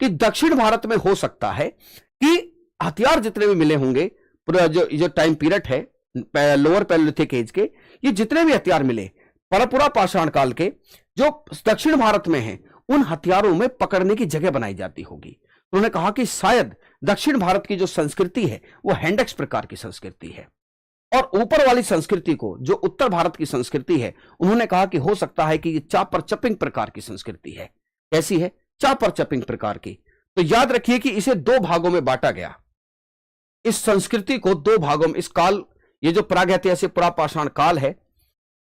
कि दक्षिण भारत में हो सकता है कि हथियार जितने भी मिले होंगे, पूरा जो टाइम पीरियड है लोअर पैलियोलिथिक एज के, ये जितने भी हथियार मिले परपुरा पाषाण काल के जो दक्षिण भारत में हैं, उन हथियारों में पकड़ने की जगह बनाई जाती होगी। उन्होंने कहा कि शायद दक्षिण भारत की जो संस्कृति है वो हैंडेक्स प्रकार की संस्कृति है, और ऊपर वाली संस्कृति को जो उत्तर भारत की संस्कृति है, उन्होंने कहा कि हो सकता है कि ये चापर चपिंग प्रकार की संस्कृति है। कैसी है? चापर चपिंग प्रकार की। तो याद रखिए कि इसे दो भागों में बांटा गया। इस संस्कृति को दो भागों में, इस काल, ये जो प्रागैतिहासिक पुरापाषाण काल है,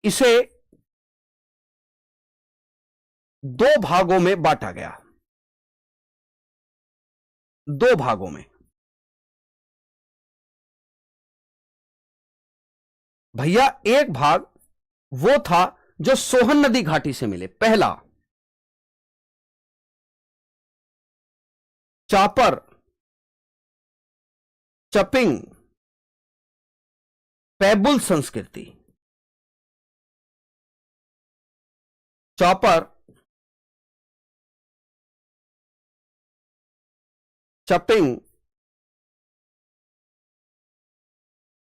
इसे दो भागों में बांटा गया। दो भागों में भैया। एक भाग वो था जो सोहन नदी घाटी से मिले, पहला चापर चपिंग पैबुल संस्कृति। Chopper chopping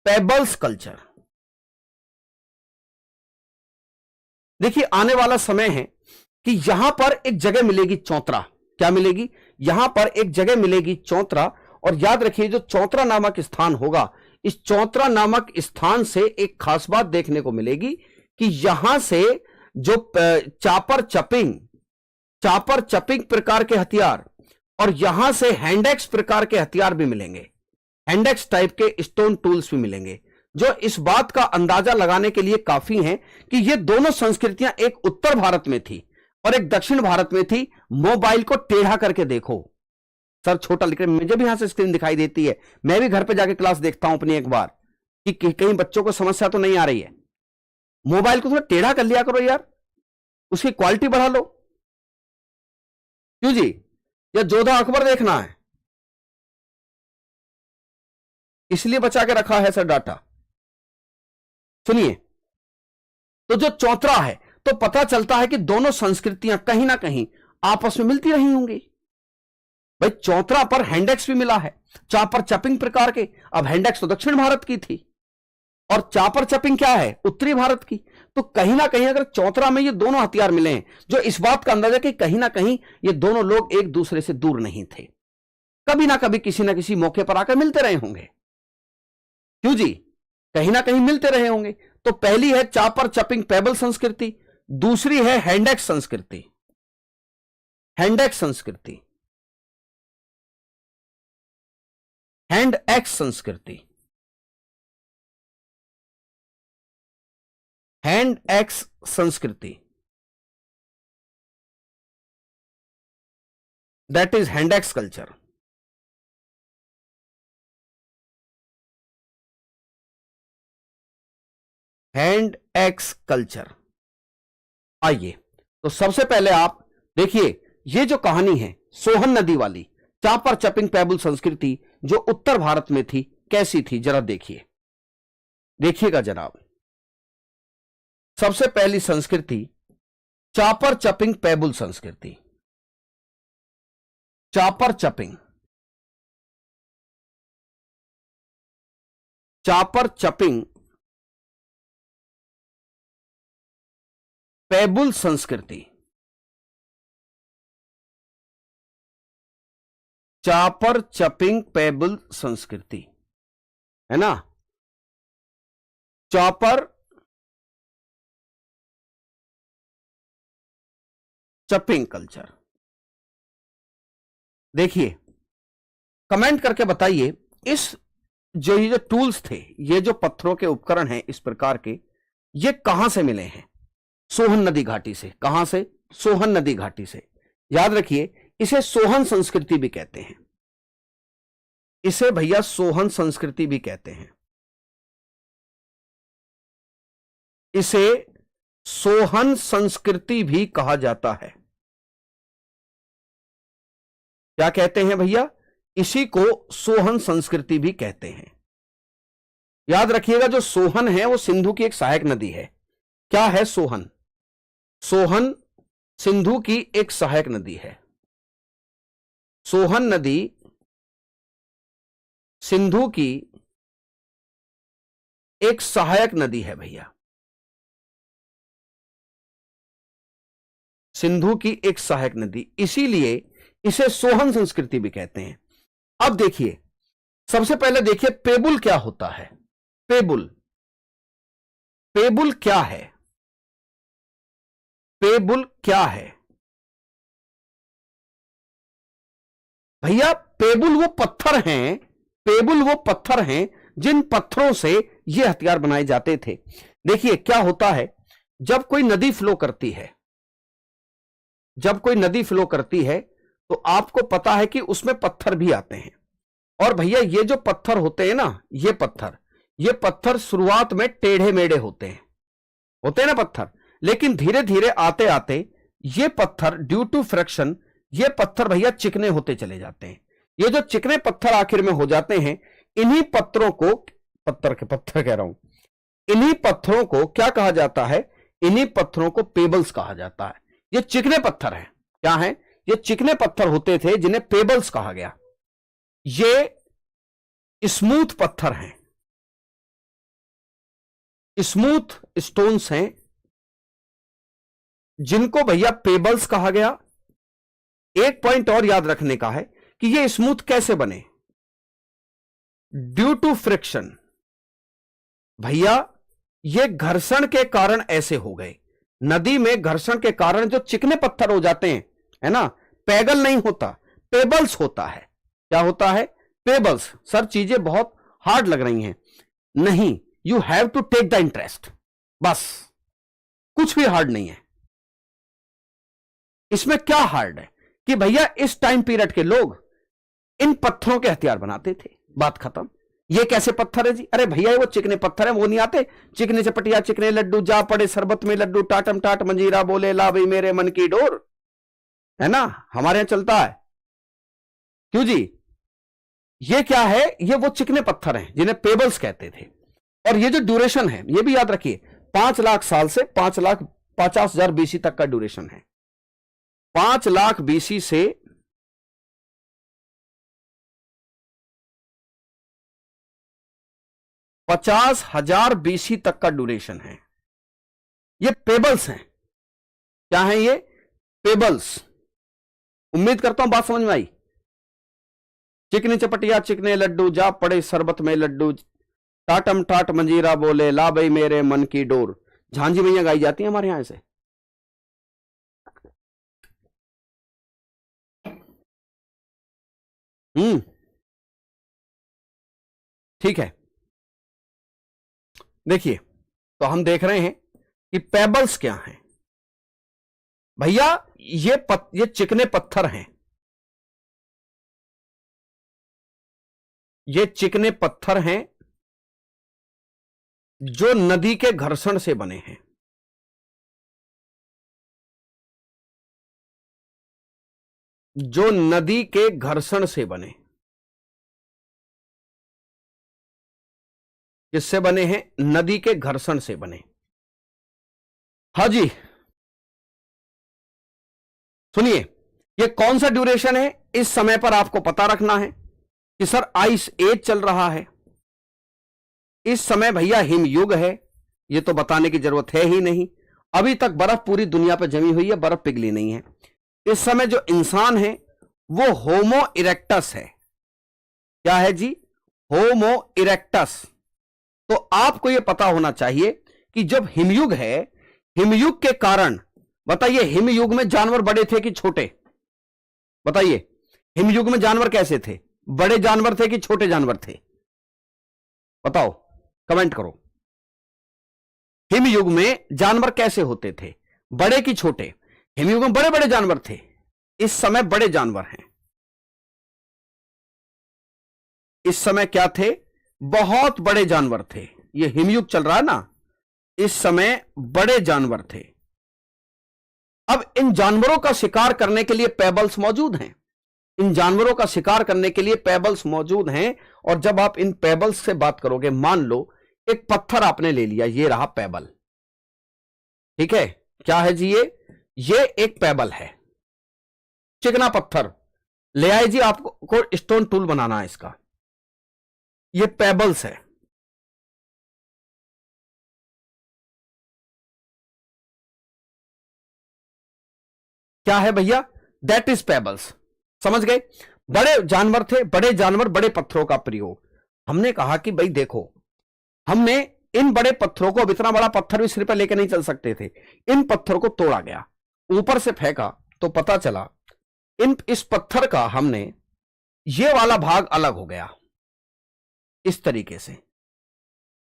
pebbles culture. देखिए आने वाला समय है कि यहां पर एक जगह मिलेगी चौतरा। क्या मिलेगी? यहां पर एक जगह मिलेगी चौतरा। और याद रखिए जो चौतरा नामक स्थान होगा, इस चौतरा नामक स्थान से एक खास बात देखने को मिलेगी कि यहां से जो चापर चपिंग प्रकार के हथियार, और यहां से हैंडेक्स प्रकार के हथियार भी मिलेंगे। हैंडेक्स टाइप के स्टोन टूल्स भी मिलेंगे, जो इस बात का अंदाजा लगाने के लिए काफी हैं कि ये दोनों संस्कृतियां एक उत्तर भारत में थी और एक दक्षिण भारत में थी। मोबाइल को टेढ़ा करके देखो। सर छोटा लिख रहे, मुझे भी यहां से स्क्रीन दिखाई देती है। मैं भी घर पे जाके क्लास देखता हूं अपनी एक बार कि कहीं बच्चों को समस्या तो नहीं आ रही है। मोबाइल को थोड़ा टेढ़ा कर लिया करो यार, उसकी क्वालिटी बढ़ा लो। क्यों जी? या जोधा अकबर देखना है इसलिए बचा के रखा है सर डाटा। सुनिए, तो जो चौतरा है, तो पता चलता है कि दोनों संस्कृतियां कहीं ना कहीं आपस में मिलती रही होंगी। भाई चौतरा पर हैंडेक्स भी मिला है, चापर चपिंग प्रकार के। अब हैंडेक्स तो दक्षिण भारत की थी और चापर चपिंग क्या है, उत्तरी भारत की। तो कहीं ना कहीं अगर चौतरा में ये दोनों हथियार मिले हैं, जो इस बात का अंदाजा कि कहीं ना कहीं ये दोनों लोग एक दूसरे से दूर नहीं थे, कभी ना कभी किसी ना किसी मौके पर आकर मिलते रहे होंगे। क्यों जी, कहीं ना कहीं मिलते रहे होंगे। तो पहली है चापर चपिंग पेबल संस्कृति, दूसरी है हैंडेक्स संस्कृति। हैंडेक्स संस्कृति, हैंड एक्स संस्कृति, हैंड एक्स संस्कृति, that is hand axe culture. Hand axe culture. आइए तो सबसे पहले आप देखिए, ये जो कहानी है सोहन नदी वाली, चापर चपिंग पेबल संस्कृति जो उत्तर भारत में थी, कैसी थी जरा देखिए, देखिएगा जनाब। सबसे पहली संस्कृति चापर चपिंग पेबल संस्कृति। Chopper chopping, chopper chopping pebble संस्कृति, चापर चपिंग पेबल संस्कृति, है ना। Chopper chopping culture. देखिए कमेंट करके बताइए, इस जो ये जो टूल्स थे, ये जो पत्थरों के उपकरण हैं इस प्रकार के, ये कहां से मिले हैं? सोहन नदी घाटी से। कहां से? सोहन नदी घाटी से। याद रखिए इसे सोहन संस्कृति भी कहते हैं, इसे भैया सोहन संस्कृति भी कहते हैं, इसे सोहन संस्कृति भी कहा जाता है। क्या कहते हैं भैया? इसी को सोहन संस्कृति भी कहते हैं। याद रखिएगा जो सोहन है वो सिंधु की एक सहायक नदी है। क्या है सोहन? सोहन सिंधु की एक सहायक नदी है। सोहन नदी सिंधु की एक सहायक नदी है भैया, सिंधु की एक सहायक नदी, इसीलिए इसे सोहन संस्कृति भी कहते हैं। अब देखिए सबसे पहले देखिए पेबुल क्या होता है। पेबुल, पेबुल क्या है? पेबुल क्या है भैया? पेबुल वो पत्थर हैं, पेबुल वो पत्थर हैं जिन पत्थरों से ये हथियार बनाए जाते थे। देखिए क्या होता है, जब कोई नदी फ्लो करती है, जब कोई नदी फ्लो करती है तो आपको पता है कि उसमें पत्थर भी आते हैं। और भैया ये जो पत्थर होते हैं ना, ये पत्थर शुरुआत में टेढ़े मेढ़े होते हैं ना पत्थर, लेकिन धीरे धीरे आते आते ये पत्थर ड्यू टू फ्रिक्शन, ये पत्थर भैया चिकने होते चले जाते हैं। ये जो चिकने पत्थर आखिर में हो जाते हैं, इन्हीं पत्थरों को, पत्थर कह रहा हूं, इन्हीं पत्थरों को क्या कहा जाता है? इन्हीं पत्थरों को पेबल्स कहा जाता है। ये चिकने पत्थर हैं। क्या हैं? ये चिकने पत्थर होते थे जिन्हें पेबल्स कहा गया। ये स्मूथ पत्थर हैं, स्मूथ स्टोन्स हैं जिनको भैया पेबल्स कहा गया। एक पॉइंट और याद रखने का है कि ये स्मूथ कैसे बने? Due to friction. भैया ये घर्षण के कारण ऐसे हो गए। नदी में घर्षण के कारण जो चिकने पत्थर हो जाते हैं, है ना, पैगल नहीं होता, पेबल्स होता है। क्या होता है? पेबल्स। सर चीजें बहुत हार्ड लग रही हैं। नहीं, you have to take the interest, बस, कुछ भी हार्ड नहीं है इसमें। क्या हार्ड है कि भैया इस टाइम पीरियड के लोग इन पत्थरों के हथियार बनाते थे, बात खत्म। ये कैसे पत्थर है जी? अरे भैया वो चिकने पत्थर है, वो नहीं आते? चिकने चपटिया चिकने लड्डू, जा पड़े शरबत में लड्डू, टाटम टाट मंजीरा बोले ला भाई मेरे मन की डोर, है ना, हमारे यहां चलता है। क्यों जी? ये क्या है? ये वो चिकने पत्थर हैं जिन्हें पेबल्स कहते थे। और ये जो ड्यूरेशन है ये भी याद रखिए, 5 लाख साल से 5,50,000 BC तक का ड्यूरेशन है। 5 लाख BC से 50,000 BC तक का ड्यूरेशन है। ये पेबल्स हैं। क्या है ये? पेबल्स। उम्मीद करता हूं बात समझ में आई। चिकनी चपटिया चिकने लड्डू, जा पड़े शरबत में लड्डू, टाटम टाट मंजीरा बोले, ला भाई मेरे मन की डोर। झांझी मैया गाई जाती है हमारे यहां से। ठीक है, देखिए, तो हम देख रहे हैं कि पेबल्स क्या हैं भैया। ये चिकने पत्थर हैं। ये चिकने पत्थर हैं जो नदी के घर्षण से बने हैं। जो नदी के घर्षण से बने। किससे बने हैं? नदी के घर्षण से बने। हाँ जी, सुनिए, ये कौन सा ड्यूरेशन है इस समय पर आपको पता रखना है कि सर आइस एज चल रहा है, इस समय भैया हिमयुग है, ये तो बताने की जरूरत है ही नहीं। अभी तक बर्फ पूरी दुनिया पर जमी हुई है, बर्फ पिघली नहीं है। इस समय जो इंसान है वो होमो इरेक्टस है। क्या है जी? होमो इरेक्टस। तो आपको यह पता होना चाहिए कि जब हिमयुग है, हिमयुग के कारण, बताइए हिमयुग में जानवर बड़े थे कि छोटे? बताइए हिमयुग में जानवर कैसे थे? बड़े जानवर थे कि छोटे जानवर थे? बताओ, कमेंट करो। हिमयुग में जानवर कैसे होते थे? बड़े कि छोटे? हिमयुग में बड़े बड़े जानवर थे, इस समय बड़े जानवर हैं। इस समय क्या थे? बहुत बड़े जानवर थे। ये हिमयुग चल रहा है ना, इस समय बड़े जानवर थे। अब इन जानवरों का शिकार करने के लिए पेबल्स मौजूद हैं। इन जानवरों का शिकार करने के लिए पेबल्स मौजूद हैं। और जब आप इन पेबल्स से बात करोगे, मान लो एक पत्थर आपने ले लिया, ये रहा पेबल। ठीक है, क्या है जी? ये एक पेबल है, चिकना पत्थर ले आए जी। आपको स्टोन टूल बनाना है इसका। ये पेबल्स है। क्या है भैया? That is pebbles. समझ गए? बड़े जानवर थे, बड़े जानवर, बड़े पत्थरों का प्रयोग। हमने कहा कि भाई देखो, हमने इन बड़े पत्थरों को, अब इतना बड़ा पत्थर भी सिर पर लेकर नहीं चल सकते थे, इन पत्थरों को तोड़ा गया, ऊपर से फेंका, तो पता चला इस पत्थर का हमने ये वाला भाग अलग हो गया। इस तरीके से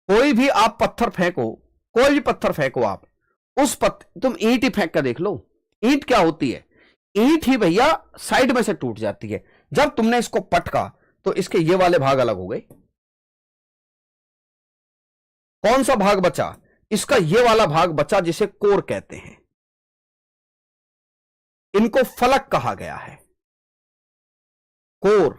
कोई भी आप पत्थर फेंको, कोई भी पत्थर फेंको आप, तुम ईंट ही फेंक कर देख लो, ईंट क्या होती है? ईंट ही भैया साइड में से टूट जाती है। जब तुमने इसको पटका तो इसके ये वाले भाग अलग हो गए। कौन सा भाग बचा? इसका ये वाला भाग बचा, जिसे कोर कहते हैं। इनको फलक कहा गया है। कोर,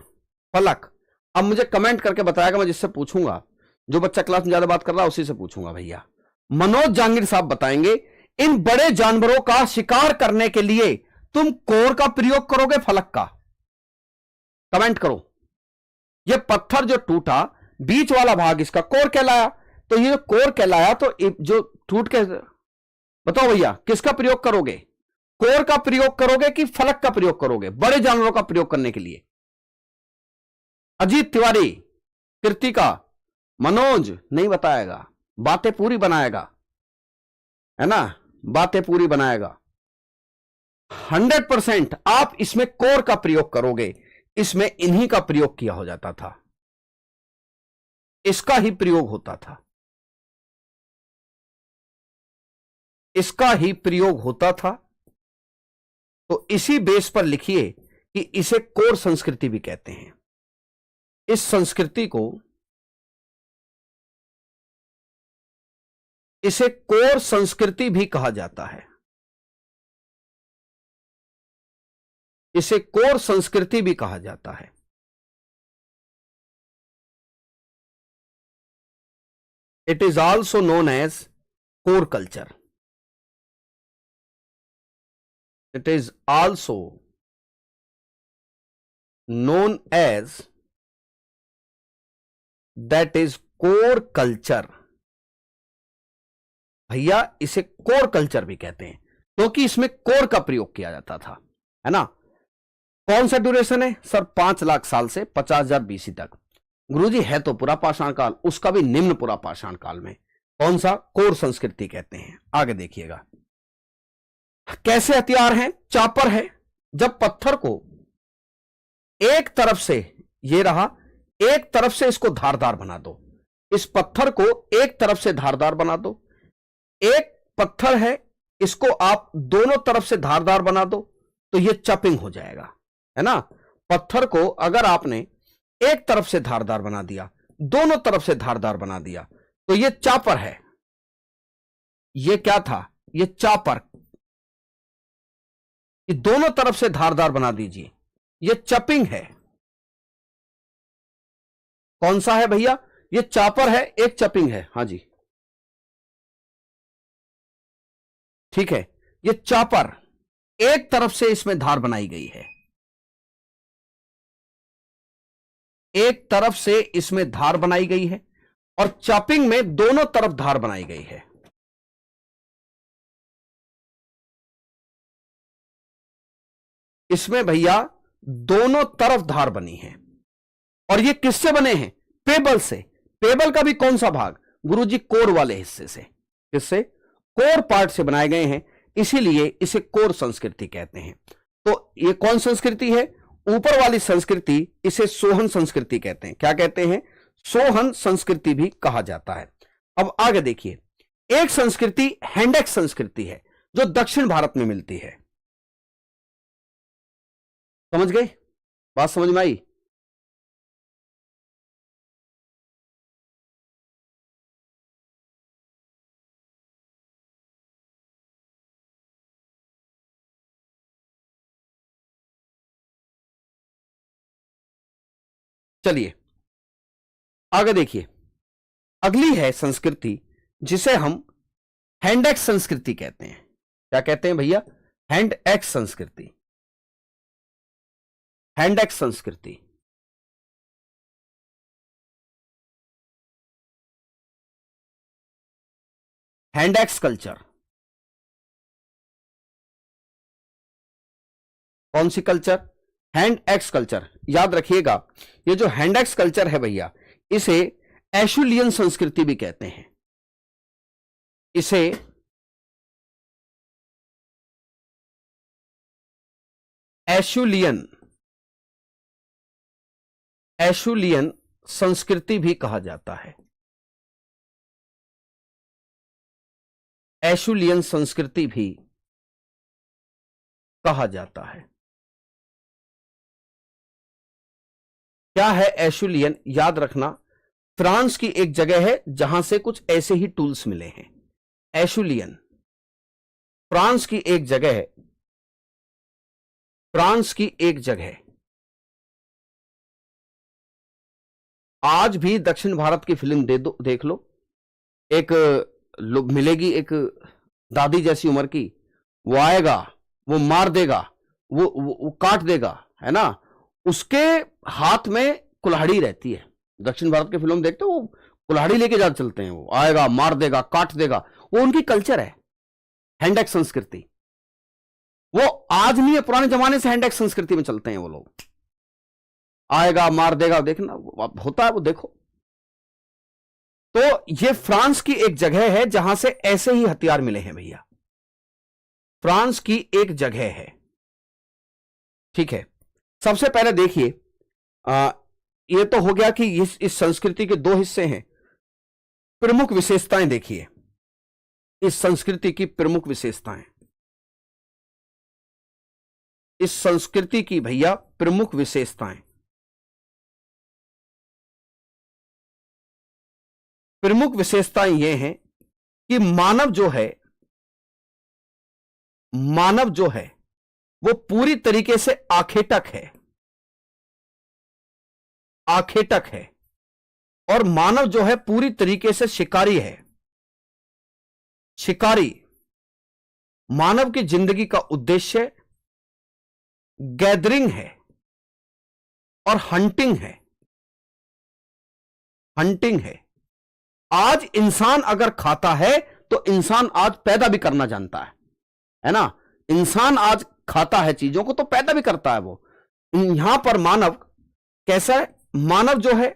फलक। अब मुझे कमेंट करके बताएगा, मैं जिससे पूछूंगा, जो बच्चा क्लास में ज्यादा बात कर रहा है उसी से पूछूंगा। भैया मनोज जांगीर साहब बताएंगे, इन बड़े जानवरों का शिकार करने के लिए तुम कोर का प्रयोग करोगे, फलक का? कमेंट करो। यह पत्थर जो टूटा, बीच वाला भाग इसका कोर कहलाया। तो ये कोर कहलाया, तो जो टूट के, बताओ भैया किसका प्रयोग करोगे? कोर का प्रयोग करोगे कि फलक का प्रयोग करोगे बड़े जानवरों का प्रयोग करने के लिए? अजीत तिवारी, कृतिका, मनोज नहीं बताएगा, बातें पूरी बनाएगा, है ना, बातें पूरी बनाएगा। 100% आप इसमें कोर का प्रयोग करोगे। इसमें इन्हीं का प्रयोग किया हो जाता था, इसका ही प्रयोग होता था, इसका ही प्रयोग होता था। तो इसी बेस पर लिखिए कि इसे कोर संस्कृति भी कहते हैं। इस संस्कृति को, इसे कोर संस्कृति भी कहा जाता है। इसे कोर संस्कृति भी कहा जाता है। It is also known as core culture. It is also known as that is core culture. भैया इसे कोर कल्चर भी कहते हैं क्योंकि इसमें कोर का प्रयोग किया जाता था, है ना। कौन सा ड्यूरेशन है सर? 5 लाख साल से 50,000 BC तक। गुरुजी है तो पूरा पाषाण काल, उसका भी निम्न पूरा पाषाण काल में। कौन सा? कोर संस्कृति कहते हैं। आगे देखिएगा कैसे हथियार हैं। चापर है। जब पत्थर को एक तरफ से, ये रहा, एक तरफ से इसको धारदार बना दो, इस पत्थर को एक तरफ से धारदार बना दो। एक पत्थर है, इसको आप दोनों तरफ से धारदार बना दो तो ये चपिंग हो जाएगा, है ना। पत्थर को अगर आपने एक तरफ से धारदार बना दिया, दोनों तरफ से धारदार बना दिया तो ये चापर है। ये क्या था? ये चापर। ये दोनों तरफ से धारदार बना दीजिए, ये चपिंग है। कौन सा है भैया? ये चापर है, एक चपिंग है। हां जी ठीक है। ये चापर, एक तरफ से इसमें धार बनाई गई है, एक तरफ से इसमें धार बनाई गई है और चॉपिंग में दोनों तरफ धार बनाई गई है। इसमें भैया दोनों तरफ धार बनी है और ये किससे बने हैं? पेबल से। पेबल का भी कौन सा भाग? गुरुजी कोर वाले हिस्से से। किससे? कोर पार्ट से बनाए गए हैं, इसीलिए इसे कोर संस्कृति कहते हैं। तो ये कौन संस्कृति है? ऊपर वाली संस्कृति, इसे सोहन संस्कृति कहते हैं। क्या कहते हैं? सोहन संस्कृति भी कहा जाता है। अब आगे देखिए, एक संस्कृति हैंडेक्स संस्कृति है जो दक्षिण भारत में मिलती है। समझ गए? बात समझ में आई? चलिए आगे देखिए, अगली है संस्कृति जिसे हम हैंडेक्स संस्कृति कहते हैं। क्या कहते हैं भैया? हैंडेक्स संस्कृति। हैंडेक्स संस्कृति। हैंडेक्स कल्चर। कौन सी कल्चर? हैंडेक्स कल्चर। याद रखिएगा, ये जो हैंडेक्स कल्चर है भैया, इसे एशुलियन संस्कृति भी कहते हैं। इसे एशुलियन संस्कृति भी कहा जाता है। एशुलियन संस्कृति भी कहा जाता है। क्या है एशुलियन? याद रखना, फ्रांस की एक जगह है जहां से कुछ ऐसे ही टूल्स मिले हैं। एशुलियन फ्रांस की एक जगह है, फ्रांस की एक जगह। आज भी दक्षिण भारत की फिल्म देख लो, एक मिलेगी, एक दादी जैसी उम्र की, वो आएगा, वो मार देगा, वो काट देगा, है ना। उसके हाथ में कुल्हाड़ी रहती है। दक्षिण भारत की फिल्म देखते हो, वो कुल्हाड़ी लेके जा चलते हैं, वो आएगा, मार देगा, काट देगा। वो उनकी कल्चर है, हैंडेक्स संस्कृति। वो आज नहीं है, पुराने जमाने से हैंडेक्स संस्कृति में चलते हैं वो लोग। आएगा, मार देगा, देखना होता है वो, देखो। तो ये फ्रांस की एक जगह है जहां से ऐसे ही हथियार मिले हैं भैया। फ्रांस की एक जगह है, ठीक है। सबसे पहले देखिए, ये तो हो गया कि इस संस्कृति के दो हिस्से हैं। प्रमुख विशेषताएं देखिए, इस संस्कृति की प्रमुख विशेषताएं, इस संस्कृति की भैया प्रमुख विशेषताएं। प्रमुख विशेषताएं ये हैं कि मानव जो है वो पूरी तरीके से आखेटक है, आखेटक है। और मानव जो है पूरी तरीके से शिकारी है, शिकारी। मानव की जिंदगी का उद्देश्य गैदरिंग है और हंटिंग है। हंटिंग है। आज इंसान अगर खाता है तो इंसान आज पैदा भी करना जानता है ना। इंसान आज खाता है चीजों को तो पैदा भी करता है वो। यहां पर मानव कैसा है? मानव जो है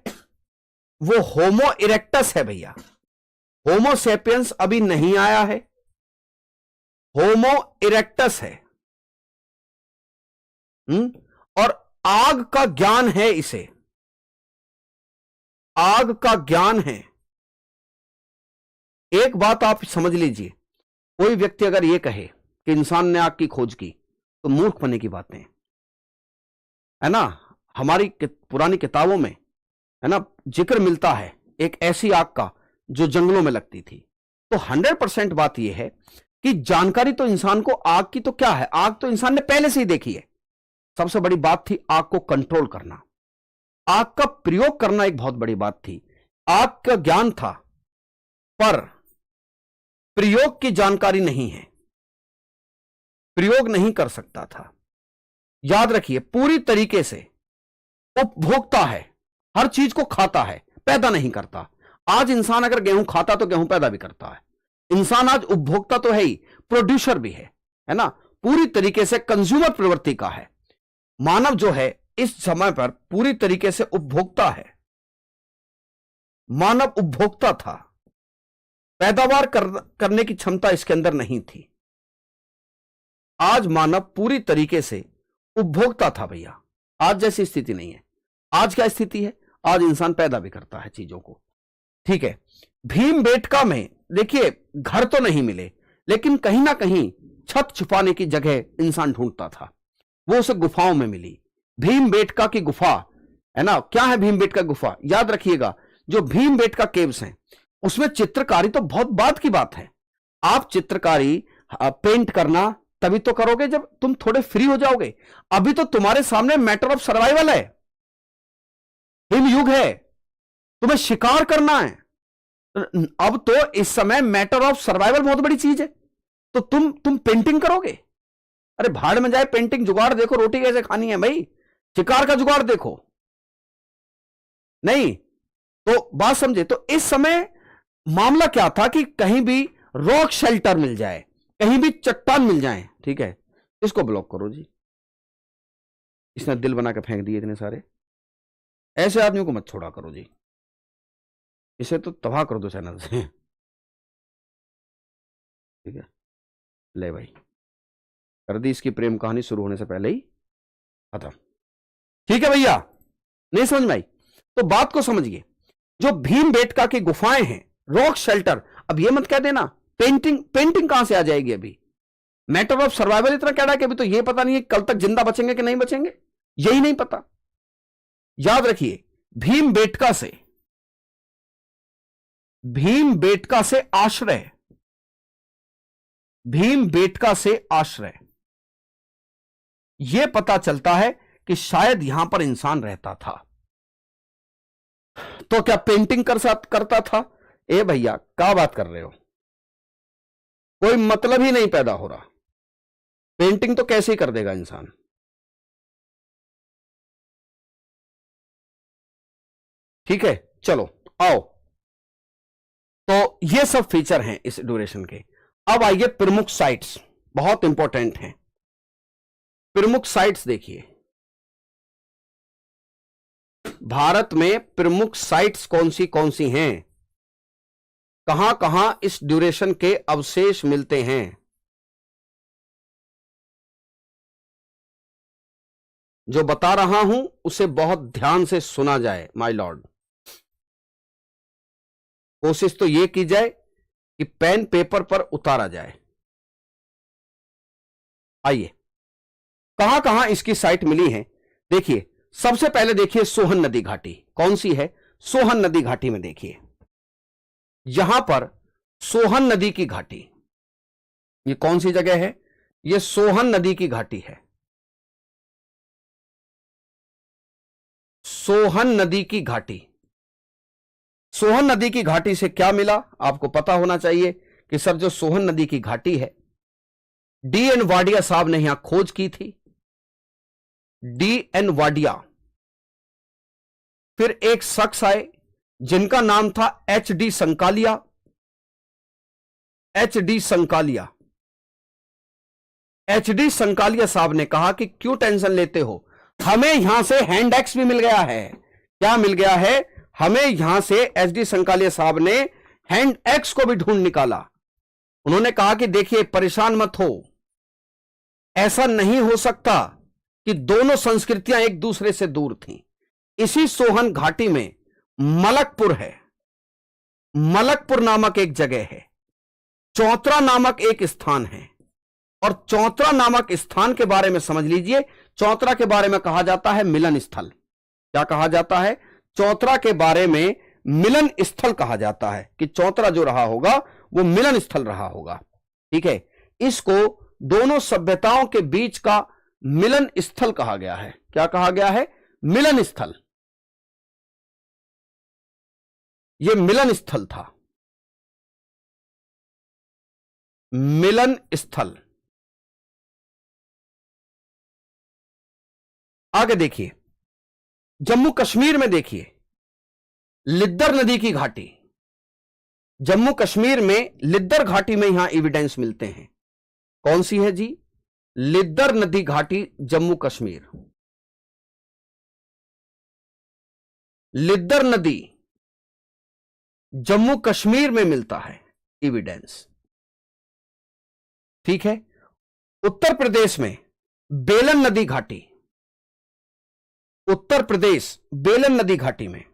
वो होमो इरेक्टस है भैया। होमो सेपियंस अभी नहीं आया है, होमो इरेक्टस है। और आग का ज्ञान है इसे, आग का ज्ञान है। एक बात आप समझ लीजिए, कोई व्यक्ति अगर यह कहे कि इंसान ने आग की खोज की तो मूर्ख बनने की बातें है ना। हमारी पुरानी किताबों में है ना जिक्र मिलता है एक ऐसी आग का जो जंगलों में लगती थी। तो 100% बात यह है कि जानकारी तो इंसान को आग की तो क्या है, आग तो इंसान ने पहले से ही देखी है। सबसे बड़ी बात थी आग को कंट्रोल करना, आग का प्रयोग करना एक बहुत बड़ी बात थी। आग का ज्ञान था पर प्रयोग की जानकारी नहीं है, प्रयोग नहीं कर सकता था। याद रखिए पूरी तरीके से उपभोक्ता है, हर चीज को खाता है, पैदा नहीं करता। आज इंसान अगर गेहूं खाता तो गेहूं पैदा भी करता है। इंसान आज उपभोक्ता तो है ही, प्रोड्यूसर भी है ना। पूरी तरीके से कंज्यूमर प्रवृत्ति का है। मानव जो है इस समय पर पूरी तरीके से उपभोक्ता है। मानव उपभोक्ता था, पैदावार करने की क्षमता इसके अंदर नहीं थी। आज मानव पूरी तरीके से उपभोक्ता था भैया। आज जैसी स्थिति नहीं है। आज क्या स्थिति है? आज इंसान पैदा भी करता है चीजों को। ठीक है। भीमबेटका में देखिए घर तो नहीं मिले, लेकिन कहीं ना कहीं छत छुपाने की जगह इंसान ढूंढता था। वो उसे गुफाओं में मिली। भीमबेटका की गुफा है ना। क्या है भीमबेटका गुफा? याद रखिएगा, जो भीमबेटका केव्स हैं उसमें चित्रकारी तो बहुत बाद की बात है। आप चित्रकारी पेंट करना तभी तो करोगे जब तुम थोड़े फ्री हो जाओगे। अभी तो तुम्हारे सामने मैटर ऑफ सर्वाइवल है, हिमयुग है, तुम्हें शिकार करना है। अब तो इस समय मैटर ऑफ सर्वाइवल बहुत बड़ी चीज है। तो तुम पेंटिंग करोगे? अरे भाड़ में जाए पेंटिंग, जुगाड़ देखो रोटी कैसे खानी है भाई, शिकार का जुगाड़ देखो। नहीं तो बात समझे। तो इस समय मामला क्या था कि कहीं भी रॉक शेल्टर मिल जाए, कहीं भी चट्टान मिल जाए, ठीक है, इसको ब्लॉक करो जी। इसने दिल बना के फेंक दिए इतने सारे। ऐसे आदमियों को मत छोड़ा करो जी, इसे तो तबाह कर दो चैनल से। ठीक है, ले भाई कर दी इसकी प्रेम कहानी शुरू होने से पहले ही खत्म। ठीक है भैया, नहीं समझ में आई तो बात को समझिए। जो भीमबेटका की गुफाएं हैं, रॉक शेल्टर, अब ये मत कह देना पेंटिंग कहां से आ जाएगी। अभी मैटर ऑफ सर्वाइवल इतना कह रहा है कि अभी तो ये पता नहीं है कल तक जिंदा बचेंगे कि नहीं बचेंगे, यही नहीं पता। याद रखिए भीमबेटका से आश्रय, भीमबेटका से आश्रय, यह पता चलता है कि शायद यहां पर इंसान रहता था। तो क्या पेंटिंग करता था? ए भैया क्या बात कर रहे हो, कोई मतलब ही नहीं पैदा हो रहा। पेंटिंग तो कैसे ही कर देगा इंसान। ठीक है, चलो आओ। तो ये सब फीचर हैं इस ड्यूरेशन के। अब आइए प्रमुख साइट्स, बहुत इंपॉर्टेंट हैं। प्रमुख साइट्स देखिए, भारत में प्रमुख साइट्स कौन सी हैं, कहां कहां इस ड्यूरेशन के अवशेष मिलते हैं। जो बता रहा हूं उसे बहुत ध्यान से सुना जाए माय लॉर्ड। कोशिश तो यह की जाए कि पेन पेपर पर उतारा जाए। आइए कहां कहां इसकी साइट मिली है देखिए। सबसे पहले देखिए सोहन नदी घाटी। कौन सी है? सोहन नदी घाटी में देखिए, यहां पर सोहन नदी की घाटी, ये कौन सी जगह है? ये सोहन नदी की घाटी है। सोहन नदी की घाटी। सोहन नदी की घाटी से क्या मिला आपको पता होना चाहिए कि सर जो सोहन नदी की घाटी है, डी एन वाडिया साहब ने यहां खोज की थी। D.N. वाडिया। फिर एक शख्स आए जिनका नाम था H.D. Sankalia. H.D. Sankalia. H.D. Sankalia साहब ने कहा कि क्यों टेंशन लेते हो, हमें यहां से हैंड एक्स भी मिल गया है। क्या मिल गया है? हमें यहां से H.D. संकालिया साहब ने हैंड एक्स को भी ढूंढ निकाला। उन्होंने कहा कि देखिए परेशान मत हो, ऐसा नहीं हो सकता कि दोनों संस्कृतियां एक दूसरे से दूर थीं। इसी सोहन घाटी में मलकपुर है, मलकपुर नामक एक जगह है, चौतरा नामक एक स्थान है। और चौतरा नामक स्थान के बारे में समझ लीजिए, चौतरा के बारे में कहा जाता है मिलन स्थल। क्या कहा जाता है? चौतरा के बारे में मिलन स्थल कहा जाता है कि चौतरा जो रहा होगा वो मिलन स्थल रहा होगा। ठीक है, इसको दोनों सभ्यताओं के बीच का मिलन स्थल कहा गया है। क्या कहा गया है? मिलन स्थल। यह मिलन स्थल था, मिलन स्थल। आगे देखिए, जम्मू कश्मीर में देखिए लिद्दर नदी की घाटी। जम्मू कश्मीर में लिद्दर घाटी में यहां एविडेंस मिलते हैं। कौन सी है जी? लिद्दर नदी घाटी, जम्मू कश्मीर। लिद्दर नदी जम्मू कश्मीर में मिलता है एविडेंस। ठीक है, उत्तर प्रदेश में बेलन नदी घाटी, उत्तर प्रदेश बेलन नदी घाटी में,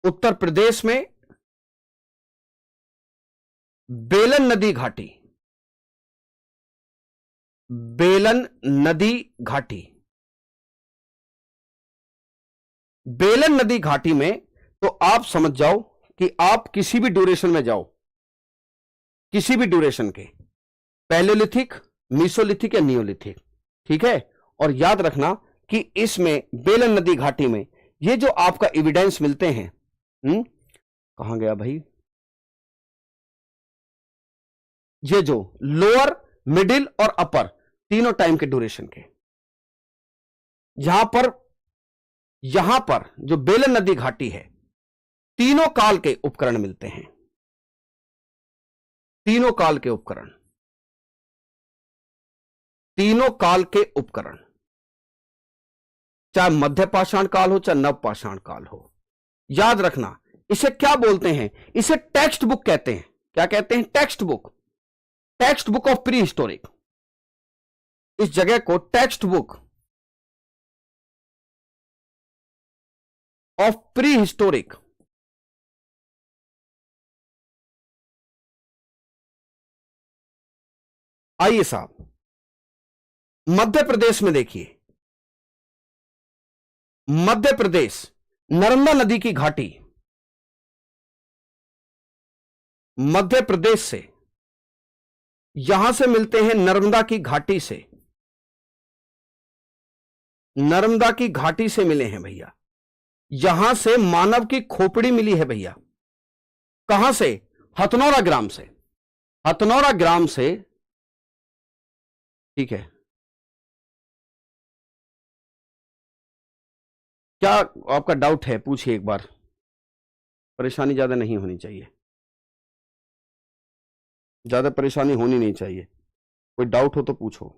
उत्तर प्रदेश में बेलन नदी घाटी, बेलन नदी घाटी, बेलन नदी घाटी में। तो आप समझ जाओ कि आप किसी भी ड्यूरेशन में जाओ, किसी भी ड्यूरेशन के, पैलेयोलिथिक, मीसोलिथिक या नियोलिथिक। ठीक है, और याद रखना कि इसमें बेलन नदी घाटी में ये जो आपका एविडेंस मिलते हैं, कहां गया भाई, ये जो लोअर, मिडिल और अपर तीनों टाइम के ड्यूरेशन के, यहां पर जो बेलन नदी घाटी है, तीनों काल के उपकरण मिलते हैं। तीनों काल के उपकरण, तीनों काल के उपकरण, चाहे मध्य पाषाण काल हो चाहे नव पाषाण काल हो। याद रखना, इसे क्या बोलते हैं? इसे टेक्स्ट बुक कहते हैं। क्या कहते हैं? Text book, text book of pre historic. इस जगह को text book of pre historic, आइए साहब, मध्य प्रदेश में देखिए, मध्य प्रदेश नर्मदा नदी की घाटी, मध्य प्रदेश से यहां से मिलते हैं नर्मदा की घाटी से, नर्मदा की घाटी से मिले हैं भैया। यहां से मानव की खोपड़ी मिली है भैया। कहां से? हथनौरा ग्राम से, हथनौरा ग्राम से। ठीक है, क्या आपका डाउट है? पूछिए एक बार, परेशानी ज्यादा नहीं होनी चाहिए, ज्यादा परेशानी होनी नहीं चाहिए। कोई डाउट हो तो पूछो।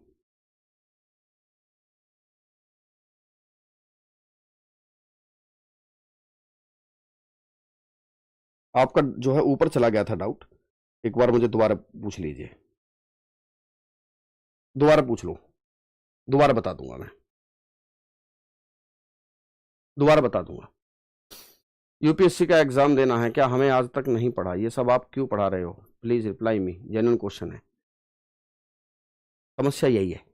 आपका जो है ऊपर चला गया था डाउट, एक बार मुझे दोबारा पूछ लीजिए, दोबारा पूछ लो, दोबारा बता दूंगा मैं, दोबारा बता दूंगा। यूपीएससी का एग्जाम देना है क्या? हमें आज तक नहीं पढ़ा, ये सब आप क्यों पढ़ा रहे हो? Please reply me, genuine question है। समस्या यही है,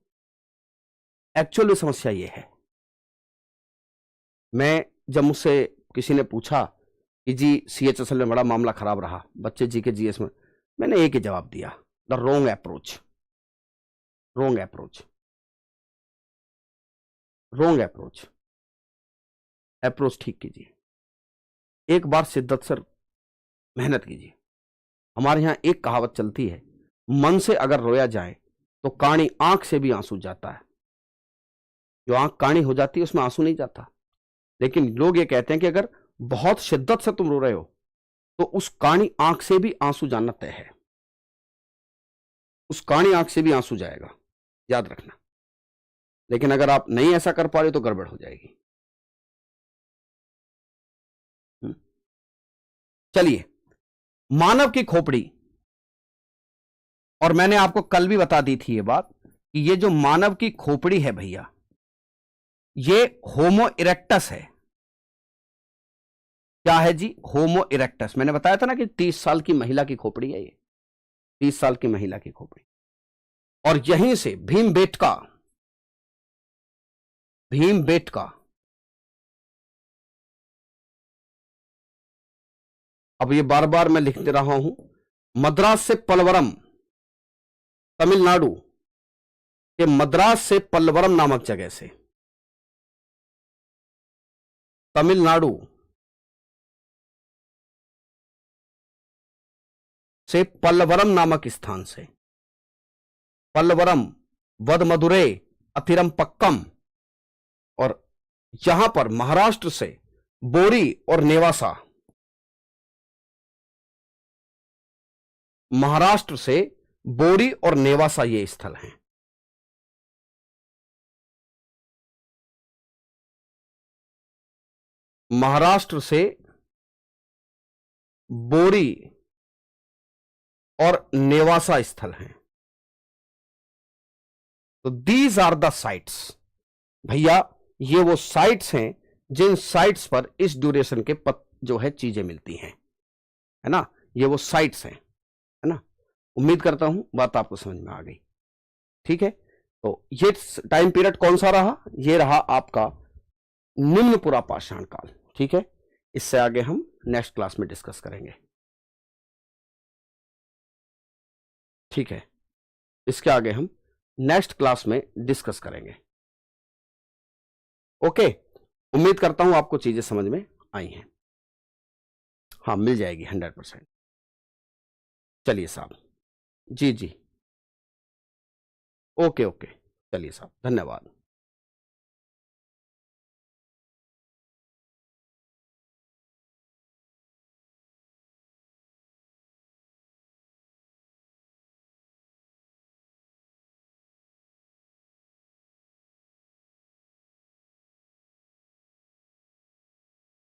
एक्चुअली समस्या ये है। मैं जब मुझसे किसी ने पूछा कि जी सीएचएसएल में बड़ा मामला खराब रहा, बच्चे जीके जीएस में, मैंने एक ही जवाब दिया, the wrong approach, wrong approach, wrong approach. Approach ठीक कीजिए, एक बार शिद्दत से मेहनत कीजिए। हमारे यहां एक कहावत चलती है, मन से अगर रोया जाए तो काणी आंख से भी आंसू जाता है। जो आंख काणी हो जाती है उसमें आंसू नहीं जाता, लेकिन लोग ये कहते हैं कि अगर बहुत शिद्दत से तुम रो रहे हो तो उस काणी आंख से भी आंसू जाना तय है, उस काणी आंख से भी आंसू जाएगा, याद रखना। लेकिन अगर आप नहीं ऐसा कर पा रहे तो गड़बड़ हो जाएगी। चलिए, मानव की खोपड़ी, और मैंने आपको कल भी बता दी थी ये बात कि ये जो मानव की खोपड़ी है भैया, ये होमो इरेक्टस है। क्या है जी? होमो इरेक्टस। मैंने बताया था ना कि 30 साल की महिला की खोपड़ी है ये, 30 साल की महिला की खोपड़ी। और यहीं से भीमबेटका, अब ये बार बार मैं लिखते रहा हूं, मद्रास से पलवरम, तमिलनाडु के मद्रास से पल्लवरम नामक जगह से, तमिलनाडु से पल्लवरम नामक स्थान से, पल्लवरम, वदमदुरै, अथिरमपक्कम, और यहां पर महाराष्ट्र से बोरी और नेवासा, महाराष्ट्र से बोरी और नेवासा ये स्थल हैं। महाराष्ट्र से बोरी और नेवासा स्थल हैं। तो दीज आर द साइट्स भैया, ये वो साइट्स हैं जिन साइट्स पर इस ड्यूरेशन के जो है चीजें मिलती हैं, है ना। ये वो साइट्स हैं, है ना। उम्मीद करता हूं बात आपको समझ में आ गई। ठीक है, तो ये टाइम पीरियड कौन सा रहा? ये रहा आपका निम्न पुरा पाषाण काल। ठीक है, इससे आगे हम नेक्स्ट क्लास में डिस्कस करेंगे। ठीक है, इसके आगे हम नेक्स्ट क्लास में डिस्कस करेंगे। ओके, उम्मीद करता हूं आपको चीजें समझ में आई हैं। हाँ, मिल जाएगी 100%। चलिए साहब, जी जी, ओके ओके, चलिए साहब, धन्यवाद।